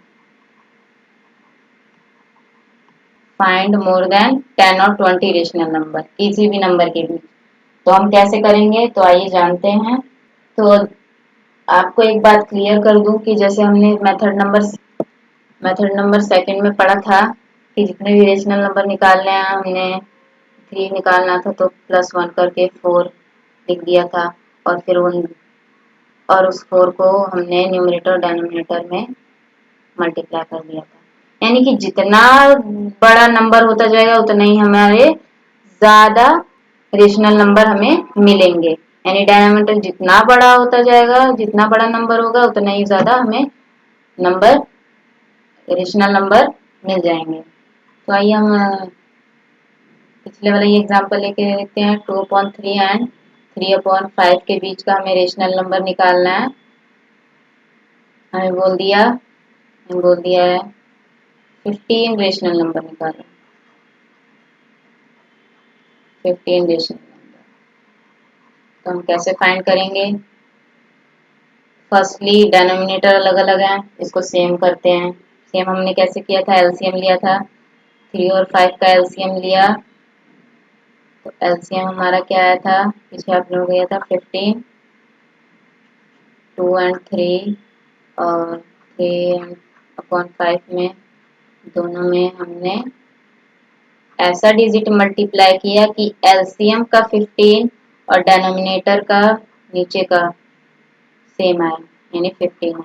फाइंड मोर देन 10 और 20 रेशनल नंबर किसी भी नंबर के बीच, तो हम कैसे करेंगे? तो आइए जानते हैं। तो आपको एक बात क्लियर कर दूं कि जैसे हमने मेथड नंबर सेकंड में पढ़ा था कि जितने भी रेशनल नंबर निकालने हैं, हमने 3 निकालना था तो +1 करके 4 लिख दिया था, और फिर और उस 4 को हमने न्यूमरेटर और डिनोमिनेटर में मल्टीप्लाई कर दिया था। यानी कि जितना बड़ा नंबर होता जाएगा उतना ही हमारे ज्यादा रेशनल नंबर हमें मिलेंगे। यानी डिनोमिनेटर जितना बड़ा होता जाएगा, जितना बड़ा नंबर होगा उतना ही ज्यादा हमें नंबर रेशनल नंबर मिल जाएंगे। तो आइए हम पिछले वाला ये एग्जांपल लेके देखते हैं। 2/3 एंड 3/5 के बीच का हमें रेशनल नंबर निकालना है। हमें बोल दिया है 15 रेशनल नंबर निकालो। 15 रेशनल नंबर तो हम कैसे फाइंड करेंगे? फर्स्टली डिनोमिनेटर अलग अलग है, इसको सेम करते हैं। सेम हमने कैसे किया था? एलसीएम लिया था, 3 और 5 का एलसीएम लिया, तो एलसीएम हमारा क्या आया था? पीछे आप लोग गया था 15, 2 एंड 3 और 3/5 में, दोनों में हमने ऐसा डिजिट मल्टीप्लाई किया कि एलसीएम का 15 और डिनोमिनेटर का नीचे का सेम आया, यानी 15 है।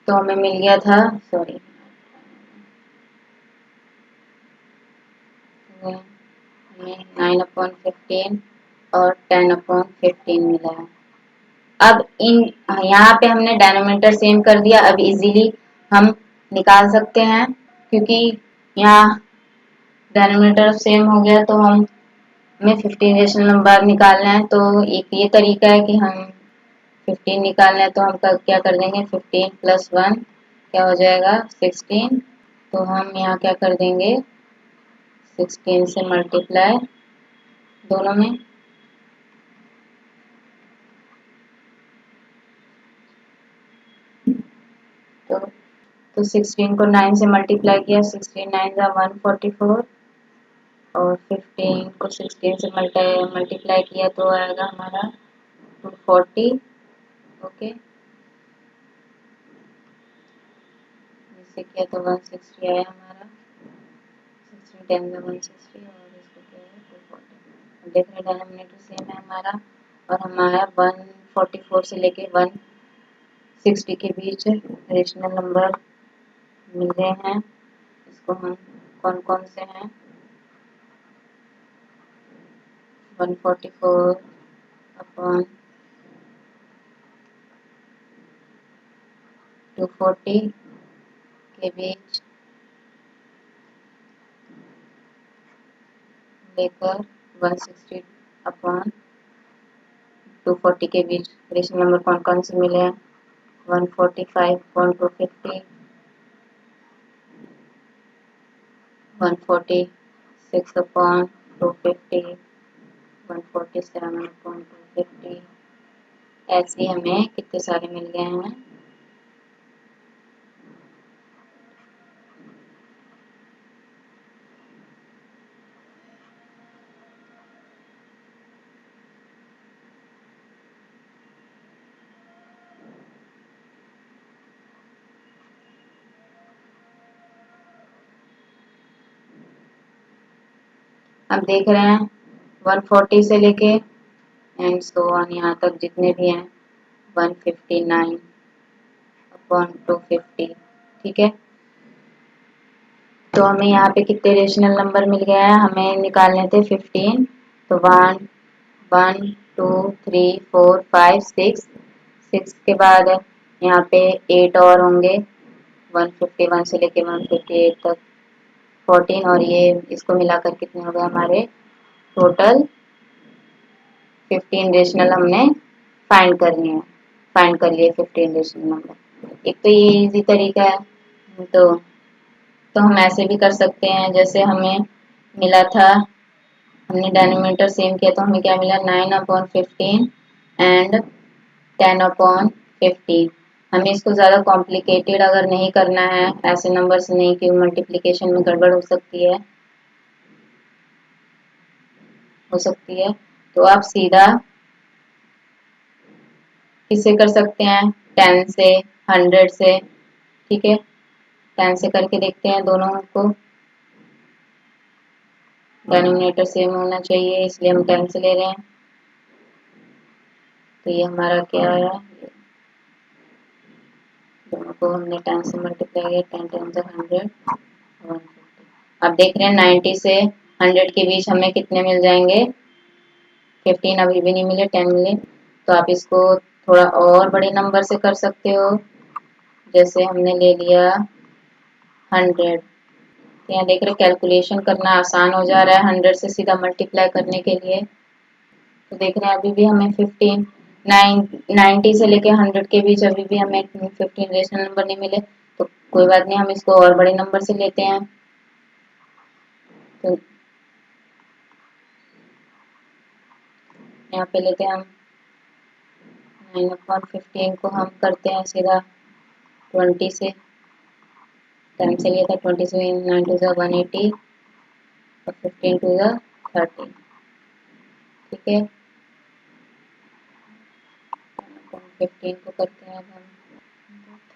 तो हमें मिल गया था, सॉरी 9/15 और 10/15 मिला है। अब इन यहाँ पे हमने डिनोमिनेटर सेम कर दिया। अब इजीली हम निकाल सकते हैं, क्योंकि यहाँ डिनोमिनेटर सेम हो गया, तो हमें 15 रेशनल नंबर निकालना है। तो एक ये तरीका है कि हम 15 निकालना है, तो हम क्या कर देंगे? 15 + 1 क्या हो जाएगा? 16। तो हम यहाँ क्या कर देंगे? 16 से मल्टीप्लाई दोनों में, तो 16 को 9 से मल्टीप्लाई किया, 16 9 × 144, और 15 को 16 से मल्टीप्लाई किया तो आएगा हमारा 240। ओके, इससे किया तो 160 आया हमारा। 16 10 × 160 और इसको क्या है? 240। देख रहे डिनोमिनेटर सेम है हमारा, और हमारा 144 से लेके 160 के बीच रेशनल नंबर मिले हैं। इसको हम कौन कौन से हैं? 144 अपॉन 240 के बीच लेकर 160 अपॉन 240 के बीच रेशनल नंबर कौन कौन से मिले हैं? 145 अपॉन 250, 146 अपॉन 250, 147 अपॉन 250। ऐसे हमें कितने सारे मिल गए हैं? अब देख रहे हैं 140 से लेके एंड सो ऑन यहाँ तक जितने भी हैं 159 अपॉन 250। ठीक है, तो हमें यहाँ पे कितने रेशनल नंबर मिल गया है? हमें निकालने थे 15, तो 1 1 2 3 4 5 6 के बाद यहाँ पे 8 और होंगे 151 से लेके 158 तक 14, और ये इसको मिलाकर कितने हो गए हमारे? टोटल 15 रेशनल हमने फाइंड करनी है। फाइंड कर लिए 15 रेशनल नंबर। एक तो ये इजी तरीका है, तो हम ऐसे भी कर सकते हैं। जैसे हमें मिला था, हमने डिनोमिनेटर सेम किया तो हमें क्या मिला? 9 अपॉन 15 एंड 10 अपॉन 15। हमें इसको ज़्यादा कॉम्प्लिकेटेड अगर नहीं करना है, ऐसे नंबर से नहीं कि मल्टीप्लिकेशन में गड़बड़ हो सकती है, तो आप सीधा किससे कर सकते हैं? 10 से, 100 से। ठीक है, 10 से करके देखते हैं दोनों को। डिनोमिनेटर सेम होना चाहिए इसलिए हम 10 से ले रहे हैं। तो ये हमारा क्या आया? दोनों को हमने 10 से मल्टीप्लाई किया, 10 10 100 150। अब देख रहे हैं 90 से 100 के बीच हमें कितने मिल जाएंगे? 15 अभी भी नहीं मिले, 10 मिले। तो आप इसको थोड़ा और बड़े नंबर से कर सकते हो। जैसे हमने ले लिया 100, यहाँ देख रहे कैलकुलेशन करना आसान हो जा रहा है 100 से सीधा मल्टीप्लाई करने के लिए। तो देख रहे हैं अभी भी हमें 90 से लेके 100 के बीच अभी भी हमें 15 रेशनल नंबर नहीं मिले। तो कोई बात नहीं, हम इसको और बड़े नंबर से लेते हैं। तो यहाँ पे लेते हैं हम 9/15 को हम करते हैं सीधा 20 से, 10 से लिया था 20 से, 9 to the 180 और 15 to the 30। ठीक है, 15 को करते हैं अब हम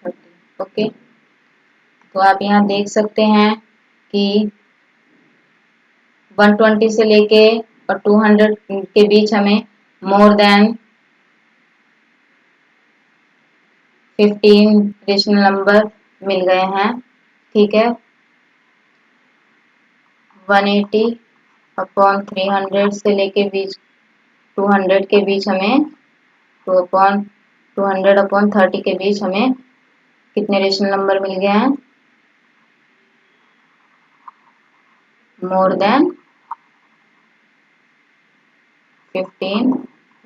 30। ओके, तो आप यहाँ देख सकते हैं कि 120 से लेके और 200 के बीच हमें मोर देन 15 रेशनल नंबर मिल गए हैं। ठीक है, 180 अपॉन 300 से लेके बीच 200 के बीच हमें 200 अपॉन 30 के बीच हमें कितने रेशनल नंबर मिल गए हैं? More than 15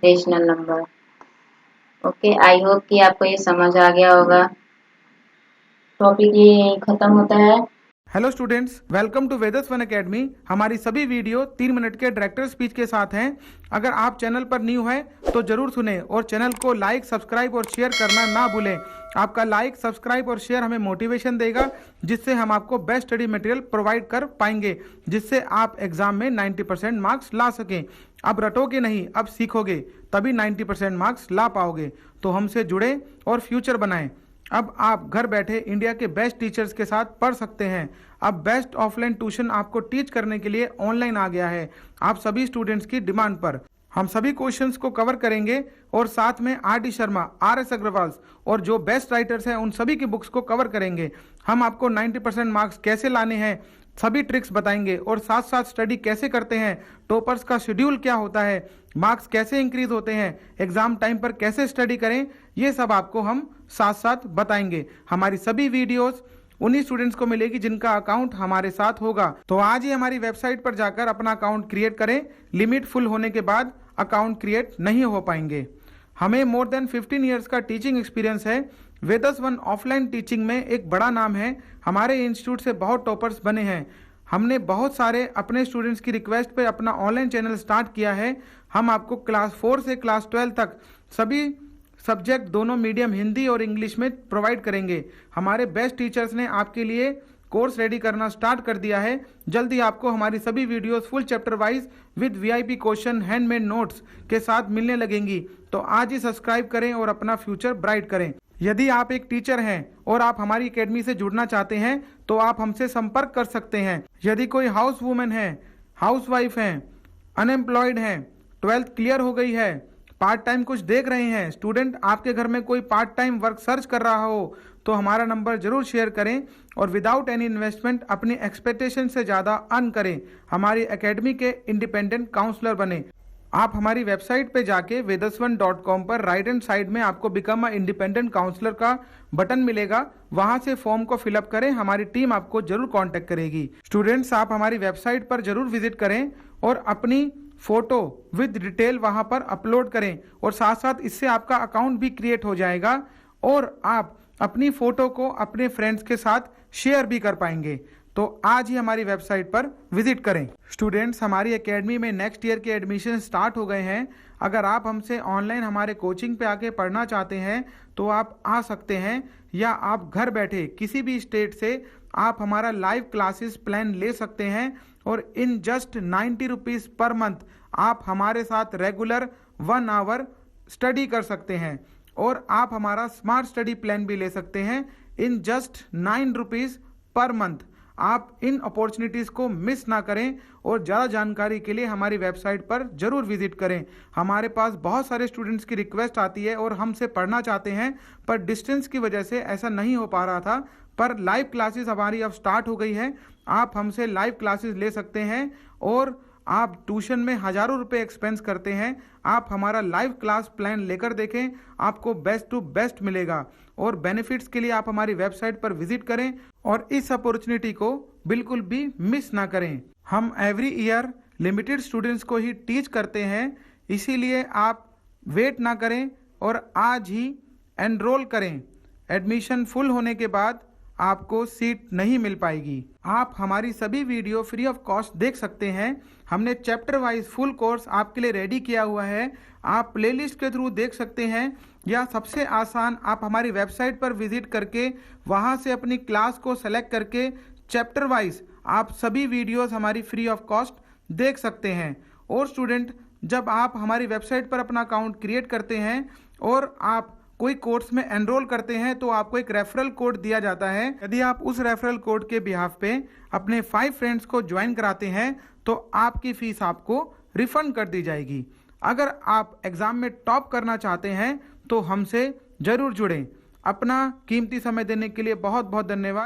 rational number. Okay, I hope कि आपको ये समझ आ गया होगा। टॉपिक ये यहीं खत्म होता है। Hello students, welcome to Vedas one academy. हमारी सभी वीडियो 3 मिनट के डायरेक्टर स्पीच के साथ हैं। अगर आप चैनल पर न्यू हैं तो जरूर सुनें और चैनल को लाइक, सब्सक्राइब और शेयर करना ना भूलें। आपका लाइक, सब्सक्राइब और शेयर हमें मोटिवेशन देगा, जिससे हम आपको बेस्ट स्टडी मटेरियल प्रोवाइड कर पाएंगे, जिससे आप एग्जाम में 90% मार्क्स ला सकें। अब रटोगे नहीं, अब सीखोगे, तभी 90% मार्क्स ला पाओगे। तो हमसे जुड़े और फ्यूचर बनाएं। अब आप घर बैठे इंडिया के बेस्ट टीचर्स के साथ पढ़ सकते हैं। अब बेस्ट ऑफलाइन ट्यूशन आपको टीच करने के लिए ऑनलाइन आ गया है, आप सभी स्टूडेंट्स की डिमांड पर। हम सभी क्वेश्चंस को कवर करेंगे और साथ में आर.डी. शर्मा, आर.एस. अग्रवाल और जो बेस्ट राइटर्स हैं उन सभी की बुक्स को कवर करेंगे। हम आपको 90% मार्क्स कैसे लाने हैं, सभी ट्रिक्स बताएंगे और साथ साथ स्टडी कैसे करते हैं, टॉपर्स का शेड्यूल क्या होता है, मार्क्स कैसे इंक्रीज होते हैं, एग्जाम टाइम पर कैसे स्टडी करें, ये सब आपको हम साथ साथ बताएंगे। हमारी सभी वीडियोस उन्हीं स्टूडेंट्स को मिलेगी जिनका अकाउंट हमारे साथ होगा। तो आज ही हमारी वेबसाइट पर जाकर अपना अकाउंट क्रिएट करें। लिमिट फुल होने के बाद अकाउंट क्रिएट नहीं हो पाएंगे। हमें मोर देन 15 ईयर्स का टीचिंग एक्सपीरियंस है। वेदस वन ऑफलाइन टीचिंग में एक बड़ा नाम है। हमारे इंस्टीट्यूट से बहुत टॉपर्स बने हैं। हमने बहुत सारे अपने स्टूडेंट्स की रिक्वेस्ट पे अपना ऑनलाइन चैनल स्टार्ट किया है। हम आपको क्लास 4 से क्लास 12 तक सभी सब्जेक्ट दोनों मीडियम हिंदी और इंग्लिश में प्रोवाइड करेंगे। हमारे बेस्ट टीचर्स ने आपके लिए कोर्स रेडी करना स्टार्ट कर दिया है। जल्दी आपको हमारी सभी videos full chapter wise with VIP question, handmade notes के साथ मिलने लगेंगी। तो आज ही सब्सक्राइब करें और अपना फ्यूचर ब्राइट करें। यदि आप एक टीचर हैं और आप हमारी एकेडमी से जुड़ना चाहते हैं तो आप हमसे संपर्क कर सकते हैं। यदि कोई हाउस वुमेन है, हाउस वाइफ है, अनएम्प्लॉयड है, 12th क्लियर हो गई है, पार्ट टाइम कुछ देख रहे हैं, स्टूडेंट आपके घर में कोई पार्ट टाइम वर्क सर्च कर रहा हो, तो हमारा नंबर जरूर शेयर करें और विदाउट एनी इन्वेस्टमेंट अपनी एक्सपेक्टेशन से ज़्यादा अर्न करें। हमारी एकेडमी के इंडिपेंडेंट काउंसलर बने। आप हमारी वेबसाइट पे जाके vedasvan.com पर राइट हैंड साइड में आपको बिकम अ इंडिपेंडेंट काउंसलर का बटन मिलेगा। वहां से फॉर्म को फिलअप करें, हमारी टीम आपको जरूर कांटेक्ट करेगी। स्टूडेंट्स, आप हमारी वेबसाइट पर जरूर विजिट करें और अपनी फोटो विद डिटेल वहां पर अपलोड करें और साथ साथ इससे आपका अकाउंट भी क्रिएट हो जाएगा और आप अपनी फोटो को अपने फ्रेंड्स के साथ शेयर भी कर पाएंगे। तो आज ही हमारी वेबसाइट पर विजिट करें। स्टूडेंट्स, हमारी एकेडमी में नेक्स्ट ईयर के एडमिशन स्टार्ट हो गए हैं। अगर आप हमसे ऑनलाइन हमारे कोचिंग पे आके पढ़ना चाहते हैं तो आप आ सकते हैं, या आप घर बैठे किसी भी स्टेट से आप हमारा लाइव क्लासेस प्लान ले सकते हैं और in just 90 rupees per month आप हमारे साथ रेगुलर 1 आवर स्टडी कर सकते हैं और आप हमारा स्मार्ट स्टडी प्लान भी ले सकते हैं in just 9 rupees per month. आप इन अपॉर्चुनिटीज़ को मिस ना करें और ज़्यादा जानकारी के लिए हमारी वेबसाइट पर जरूर विजिट करें। हमारे पास बहुत सारे स्टूडेंट्स की रिक्वेस्ट आती है और हमसे पढ़ना चाहते हैं, पर डिस्टेंस की वजह से ऐसा नहीं हो पा रहा था। पर लाइव क्लासेस हमारी अब स्टार्ट हो गई है। आप हमसे लाइव क्लासेस ले सकते हैं और आप ट्यूशन में हज़ारों रुपए एक्सपेंस करते हैं, आप हमारा लाइव क्लास प्लान लेकर देखें, आपको बेस्ट टू बेस्ट मिलेगा। और बेनिफिट्स के लिए आप हमारी वेबसाइट पर विजिट करें और इस अपॉर्चुनिटी को बिल्कुल भी मिस ना करें। हम एवरी ईयर लिमिटेड स्टूडेंट्स को ही टीच करते हैं, इसीलिए आप वेट ना करें और आज ही एनरोल करें। एडमिशन फुल होने के बाद आपको सीट नहीं मिल पाएगी। आप हमारी सभी वीडियो फ्री ऑफ कॉस्ट देख सकते हैं। हमने चैप्टर वाइज फुल कोर्स आपके लिए रेडी किया हुआ है। आप प्लेलिस्ट के थ्रू देख सकते हैं, या सबसे आसान आप हमारी वेबसाइट पर विजिट करके वहां से अपनी क्लास को सेलेक्ट करके चैप्टर वाइज आप सभी वीडियोस हमारी फ्री ऑफ कॉस्ट देख सकते हैं। और स्टूडेंट, जब आप हमारी वेबसाइट पर अपना अकाउंट क्रिएट करते हैं और आप कोई कोर्स में एनरोल करते हैं तो आपको एक रेफरल कोड दिया जाता है। यदि आप उस रेफरल कोड के बिहाफ पे अपने 5 फ्रेंड्स को ज्वाइन कराते हैं तो आपकी फीस आपको रिफंड कर दी जाएगी। अगर आप एग्जाम में टॉप करना चाहते हैं तो हमसे जरूर जुड़ें। अपना कीमती समय देने के लिए बहुत बहुत धन्यवाद।